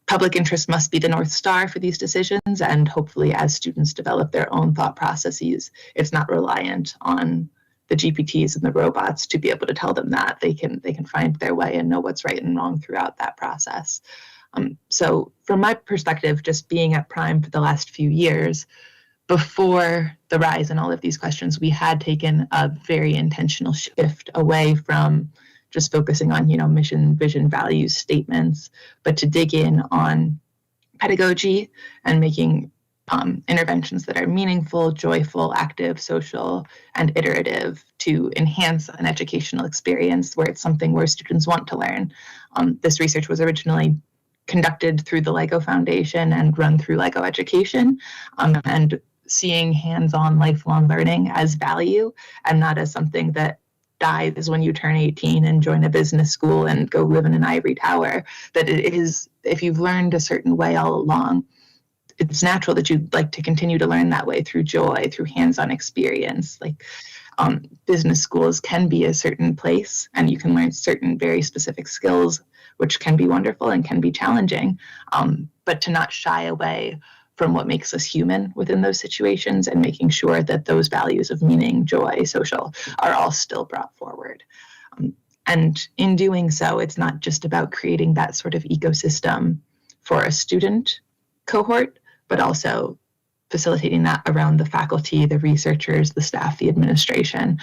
Public interest must be the North Star for these decisions, and hopefully as students develop their own thought processes, it's not reliant on the GPTs and the robots to be able to tell them that. They can find their way and know what's right and wrong throughout that process. So from my perspective, just being at Prime for the last few years, before the rise in all of these questions, we had taken a very intentional shift away from just focusing on, mission, vision, values, statements, but to dig in on pedagogy and making interventions that are meaningful, joyful, active, social, and iterative to enhance an educational experience where it's something where students want to learn. This research was originally conducted through the LEGO Foundation and run through LEGO Education, and seeing hands-on lifelong learning as value and not as something that dies when you turn 18 and join a business school and go live in an ivory tower. That it is, if you've learned a certain way all along, it's natural that you'd like to continue to learn that way through joy, through hands-on experience. Like business schools can be a certain place and you can learn certain very specific skills, which can be wonderful and can be challenging, but to not shy away from what makes us human within those situations and making sure that those values of meaning, joy, social are all still brought forward. And in doing so, it's not just about creating that sort of ecosystem for a student cohort, but also facilitating that around the faculty, the researchers, the staff, the administration,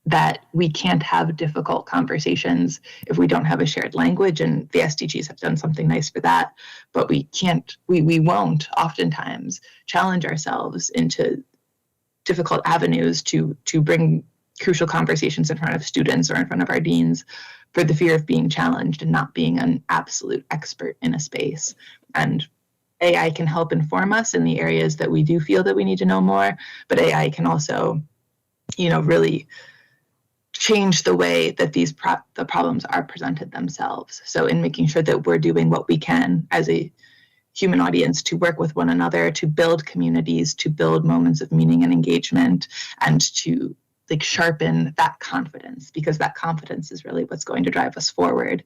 that we can't have difficult conversations if we don't have a shared language, and the SDGs have done something nice for that, but we won't oftentimes challenge ourselves into difficult avenues to bring crucial conversations in front of students or in front of our deans for the fear of being challenged and not being an absolute expert in a space. And AI can help inform us in the areas that we do feel that we need to know more, but AI can also, really change the way that the problems are presented themselves. So in making sure that we're doing what we can as a human audience to work with one another, to build communities, to build moments of meaning and engagement, and to sharpen that confidence, because that confidence is really what's going to drive us forward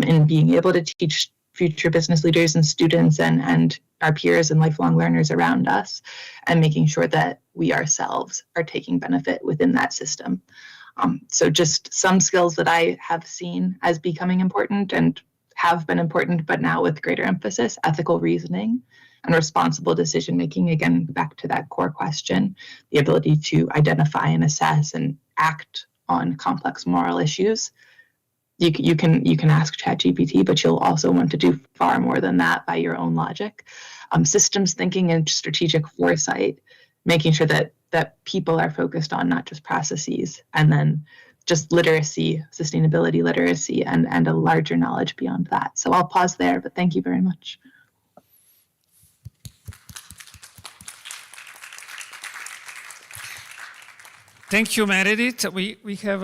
in being able to teach future business leaders and students and our peers and lifelong learners around us, and making sure that we ourselves are taking benefit within that system. So just some skills that I have seen as becoming important and have been important, but now with greater emphasis: ethical reasoning and responsible decision-making. Again, back to that core question, the ability to identify and assess and act on complex moral issues. You can ask ChatGPT, but you'll also want to do far more than that by your own logic. Systems thinking and strategic foresight, making sure that people are focused on not just processes, and then just literacy, sustainability literacy, and a larger knowledge beyond that. So I'll pause there, but thank you very much. Thank you, Meredith. We have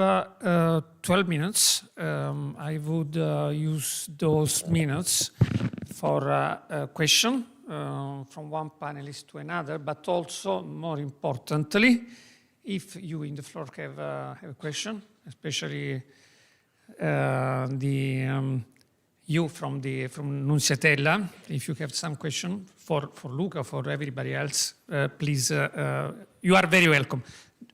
12 minutes. I would use those minutes for a question from one panelist to another, but also, more importantly, if you in the floor have a question, especially you from Nunziatella, if you have some question for Luca, for everybody else, please, you are very welcome.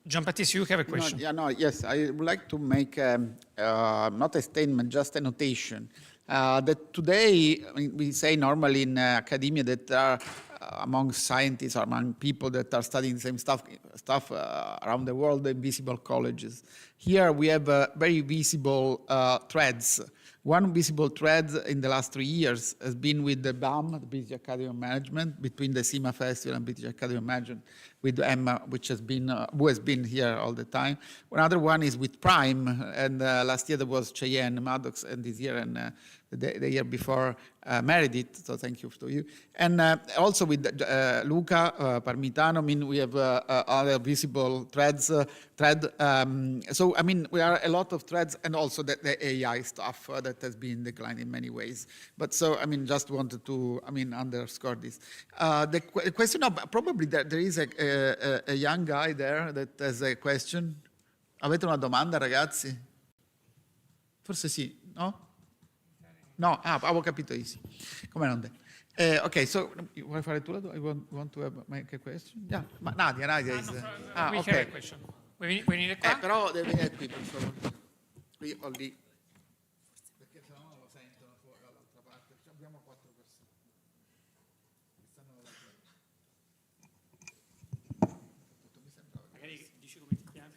Gianbattista, you have a question. Yes, I would like to make not a statement, just a notation. That today, we say normally in academia that there are among scientists or among people that are studying the same stuff around the world, invisible colleges. Here we have very visible threads. One visible thread in the last 3 years has been with the BAM, the British Academy of Management, between the SEMA Festival and British Academy of Management, with Emma, who has been here all the time. Another one is with Prime, and last year there was Cheyenne Maddox, and this year and the year before Meredith, so thank you to you. And also with Luca Parmitano, I mean, we have other visible threads. So, I mean, we are a lot of threads, and also the AI stuff that has been declined in many ways. But so, I mean, just wanted to, I mean, underscore this. The question of, probably there is a young guy there that has a question. Avete una domanda, ragazzi? Forse sì, no? No, avevo capito easy. Come non okay, so vuoi fare tu la domanda? You want to make a question? Yeah, Nadia is... we okay. have a question. We need a qua? Però deve qui, per favore. Qui o lì. Perché se no lo sentono fuori dall'altra parte. Abbiamo 4 persone. Stanno Magari dici come ti chiami?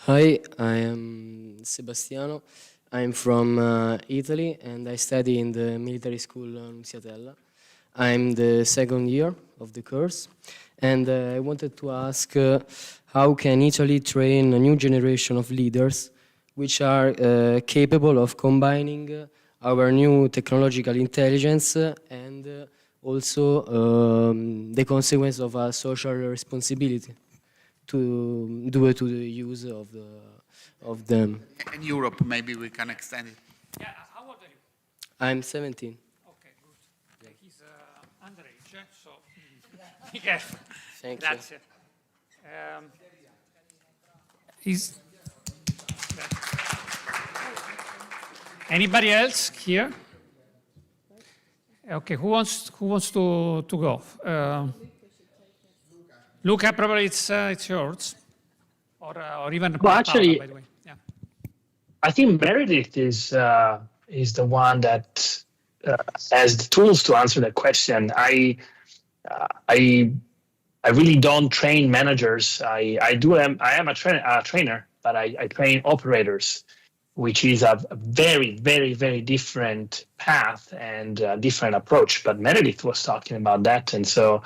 Hi, I am Sebastiano. I'm from Italy and I study in the military school Nunziatella. I'm the second year of the course and I wanted to ask how can Italy train a new generation of leaders which are capable of combining our new technological intelligence and also the consequence of a social responsibility to do it to the use of them. In Europe, maybe we can extend it. Yeah, how old are you? I'm 17. Okay, good. Yeah, he's underage, so be careful. Thank Grazie. Is anybody else here? Okay, who wants to go? Luca, probably it's yours, or even Well, Paola, actually, by the way. Yeah. I think Meredith is the one that has the tools to answer that question. I really don't train managers. I am a trainer, but I train operators, which is a very, very, very different path and different approach. But Meredith was talking about that, and so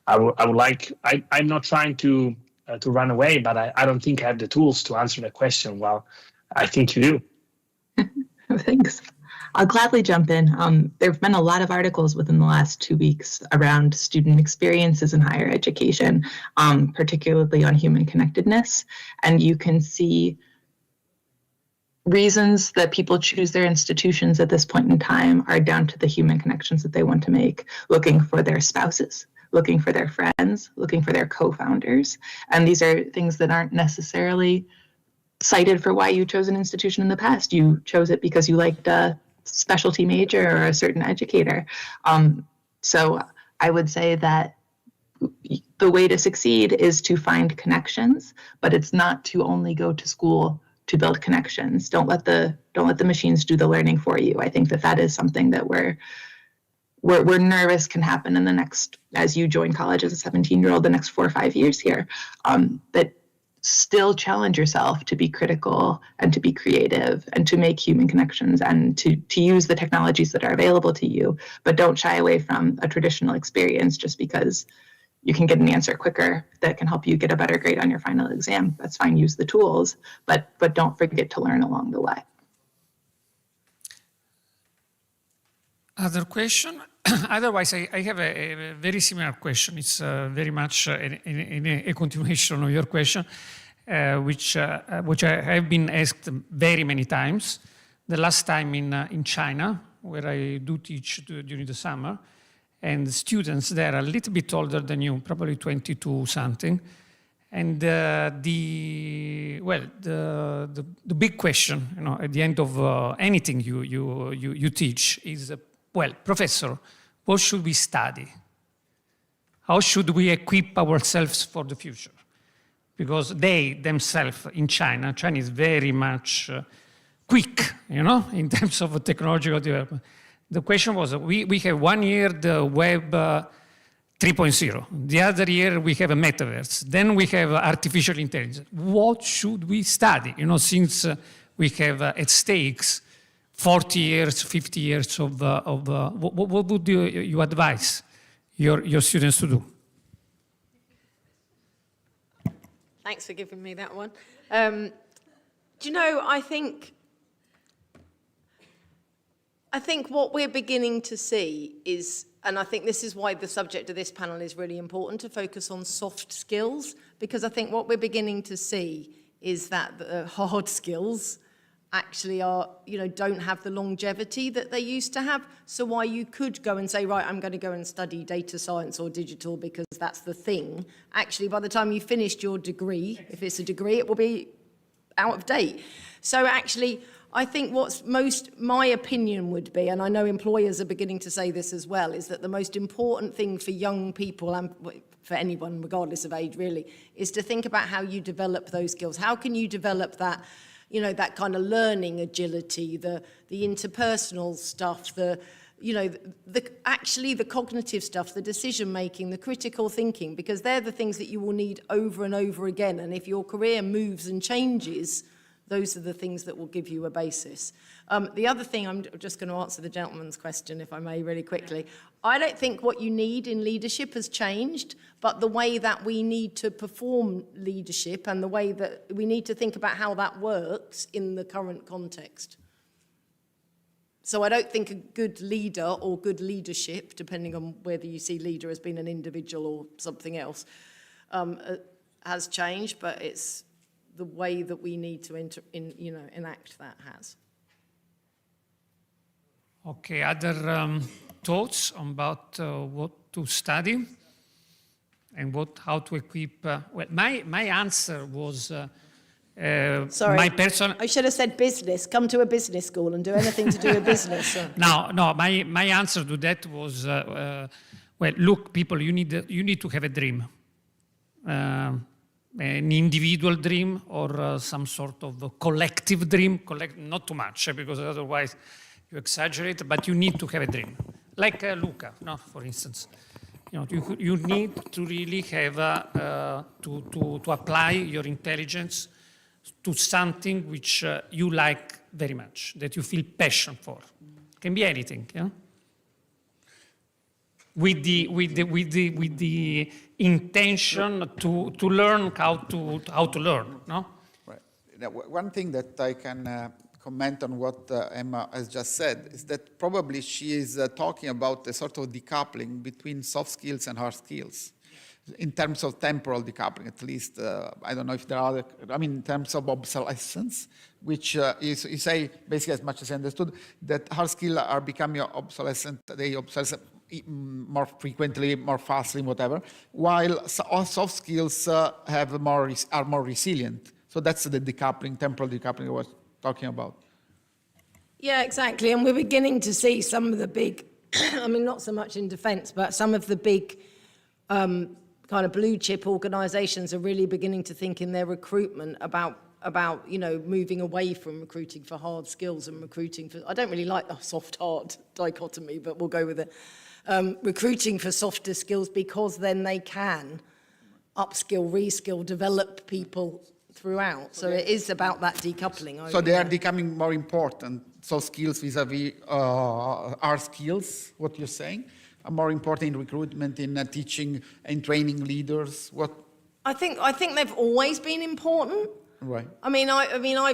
I would like. I'm not trying to run away, but I don't think I have the tools to answer that question. Well, I think you do. Thanks. I'll gladly jump in. There have been a lot of articles within the last 2 weeks around student experiences in higher education, particularly on human connectedness. And you can see reasons that people choose their institutions at this point in time are down to the human connections that they want to make, looking for their spouses, looking for their friends, looking for their co-founders. And these are things that aren't necessarily cited for why you chose an institution in the past. You chose it because you liked a specialty major or a certain educator. So I would say that the way to succeed is to find connections, but it's not to only go to school to build connections. Don't let the machines do the learning for you. I think that is something that we're nervous can happen in the next, as you join college as a 17-year-old, the next 4 or 5 years here, that still challenge yourself to be critical and to be creative and to make human connections and to use the technologies that are available to you, but don't shy away from a traditional experience just because you can get an answer quicker that can help you get a better grade on your final exam. That's fine, use the tools, but don't forget to learn along the way. Other question? Otherwise, I have a very similar question. It's very much a continuation of your question, which I have been asked very many times. The last time in China, where I do teach during the summer, and the students there are a little bit older than you, probably 22 something. And the big question, at the end of anything you teach is, well, professor, what should we study? How should we equip ourselves for the future? Because they themselves in China is very much quick, in terms of technological development. The question was, we have 1 year the web 3.0. The other year we have a metaverse. Then we have artificial intelligence. What should we study? Since we have at stakes 40 years, 50 years of what would you advise your students to do? Thanks for giving me that one. Do you know, I think what we're beginning to see is, and I think this is why the subject of this panel is really important, to focus on soft skills, because I think what we're beginning to see is that the hard skills actually are, don't have the longevity that they used to have. So while you could go and say, right, I'm going to go and study data science or digital because that's the thing, actually by the time you finished your degree, if it's a degree, it will be out of date. So actually, I think my opinion would be, and I know employers are beginning to say this as well, is that the most important thing for young people and for anyone, regardless of age really, is to think about how you develop those skills. How can you develop that, that kind of learning agility, the interpersonal stuff, actually the cognitive stuff, the decision making, the critical thinking, because they're the things that you will need over and over again. And if your career moves and changes, those are the things that will give you a basis. The other thing, I'm just going to answer the gentleman's question, if I may, really quickly. I don't think what you need in leadership has changed, but the way that we need to perform leadership and the way that we need to think about how that works in the current context. So I don't think a good leader or good leadership, depending on whether you see leader as being an individual or something else, has changed, but it's the way that we need to enact that has. Okay, other thoughts about what to study and how to equip? Well, my answer was sorry, my personal. I should have said business. Come to a business school and do anything to do with business. No. My answer to that was well, look, people, you need to have a dream. An individual dream or some sort of a collective dream, not too much, because otherwise you exaggerate, but you need to have a dream. Like Luca, for instance. You need to really have to apply your intelligence to something which you like very much, that you feel passion for. It can be anything, with the intention to learn how to learn, no? Right. Now, one thing that I can comment on what Emma has just said is that probably she is talking about a sort of decoupling between soft skills and hard skills. In terms of temporal decoupling, at least, I don't know if there are other, in terms of obsolescence, which is, you say, basically as much as I understood, that hard skills are becoming obsolescent, they obsolescent more frequently, more fastly, whatever, while soft skills are more resilient. So that's the decoupling, temporal decoupling I was talking about. Yeah, exactly. And we're beginning to see some of the big, not so much in defence, but some of the big kind of blue chip organisations are really beginning to think in their recruitment about moving away from recruiting for hard skills and recruiting for, I don't really like the soft-hard dichotomy, but we'll go with it. Recruiting for softer skills, because then they can upskill, reskill, develop people throughout. So it is about that decoupling. So they are becoming more important. Soft skills vis-a-vis hard skills, what you're saying, are more important in recruitment, in teaching and training leaders. What? I think they've always been important. Right. I've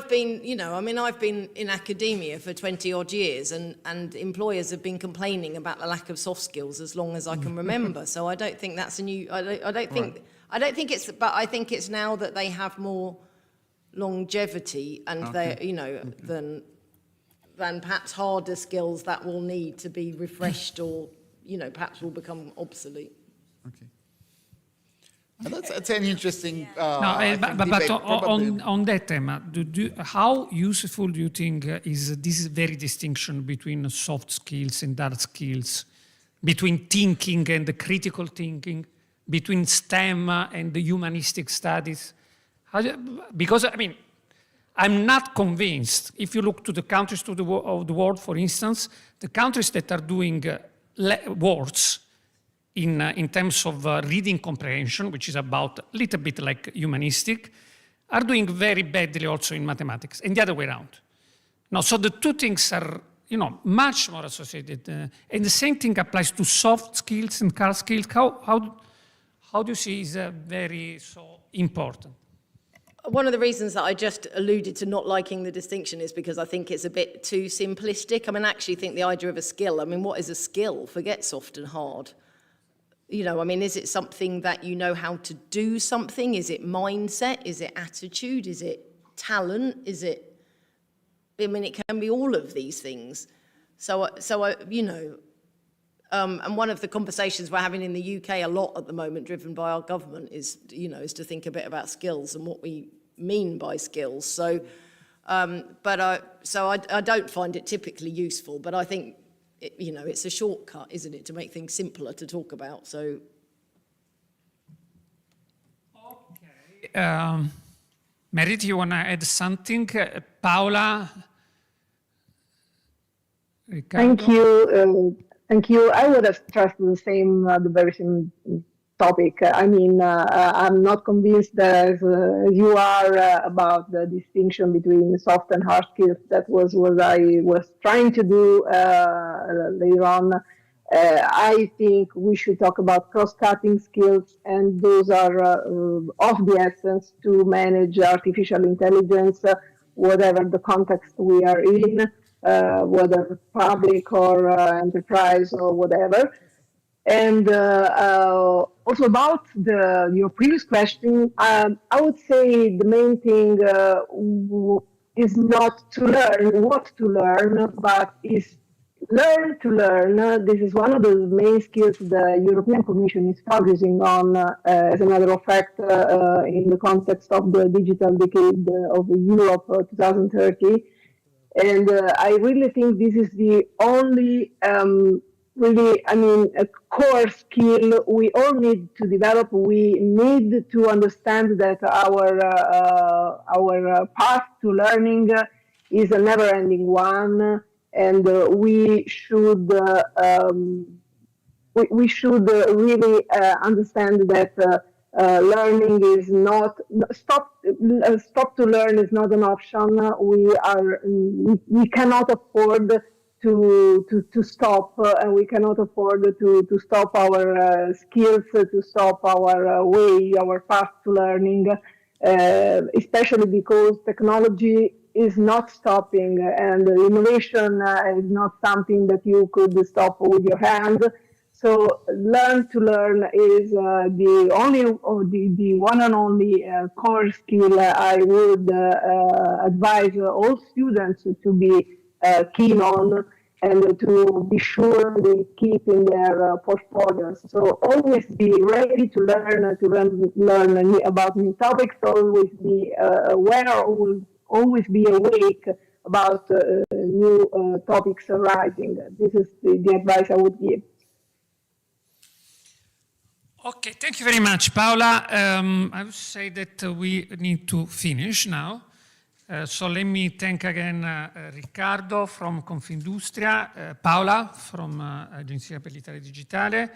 been in academia for 20 odd years, and employers have been complaining about the lack of soft skills as long as I can remember. So I don't think that's a new. I don't think it's. But I think it's now that they have more longevity, and than perhaps harder skills that will need to be refreshed or perhaps will become obsolete. Okay. That's an interesting but on that, Emma, how useful do you think is this very distinction between soft skills and hard skills, between thinking and the critical thinking, between STEM and the humanistic studies? Because, I'm not convinced. If you look to the countries of the world, for instance, the countries that are doing worse in terms of reading comprehension, which is about a little bit like humanistic, are doing very badly also in mathematics, and the other way around. No, so the two things are, much more associated. And the same thing applies to soft skills and hard skills. How do you see is very so important? One of the reasons that I just alluded to not liking the distinction is because I think it's a bit too simplistic. I mean, I actually think the idea of a skill, I mean, what is a skill? Forget soft and hard. I mean, is it something that you know how to do something? Is it mindset? Is it attitude? Is it talent? I mean, it can be all of these things. And one of the conversations we're having in the UK a lot at the moment, driven by our government, is to think a bit about skills and what we mean by skills. So I don't find it typically useful, but I think it's a shortcut, isn't it, to make things simpler to talk about. So. Okay. Merit, you want to add something? Paola? Ricardo? Thank you. Thank you. I would have stressed the very same topic. I mean, I'm not convinced as you are about the distinction between soft and hard skills. That was what I was trying to do later on. I think we should talk about cross-cutting skills, and those are of the essence to manage artificial intelligence, whatever the context we are in. Whether public or enterprise or whatever. And also about your previous question, I would say the main thing is not to learn what to learn, but is learn to learn. This is one of the main skills the European Commission is focusing on, as a matter of fact, in the context of the digital decade of Europe 2030. And I really think this is the only, a core skill we all need to develop. We need to understand that our path to learning is a never-ending one, and we should really understand that. Learning is not stop to learn is not an option. We cannot afford to stop, and we cannot afford to stop our skills, to stop our our path to learning, especially because technology is not stopping, and innovation is not something that you could stop with your hand. So learn to learn is the one and only core skill I would advise all students to be keen on and to be sure they keep in their portfolios. So always be ready to learn about new topics, always be aware, always be awake about new topics arising. This is the advice I would give. Okay, thank you very much, Paola. I would say that we need to finish now. So let me thank again Riccardo from Confindustria, Paola from Agenzia per l'Italia Digitale,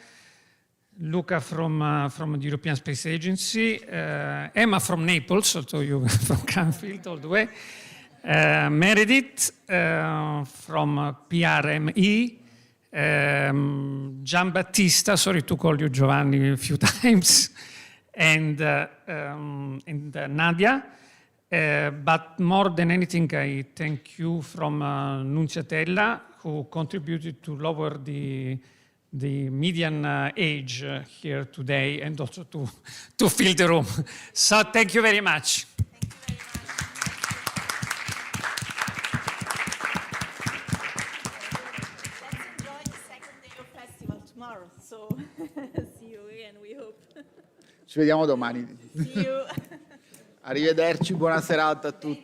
Luca from the European Space Agency, Emma from Naples, although you from Canfield all the way, Meredith from PRME, Giambattista, sorry to call you Giovanni a few times, and Nadia. But more than anything, I thank you from Nunziatella, who contributed to lower the median age here today, and also to fill the room. So thank you very much. So see you again, we hope. Ci vediamo domani. See you. Arrivederci, buona serata a tutti.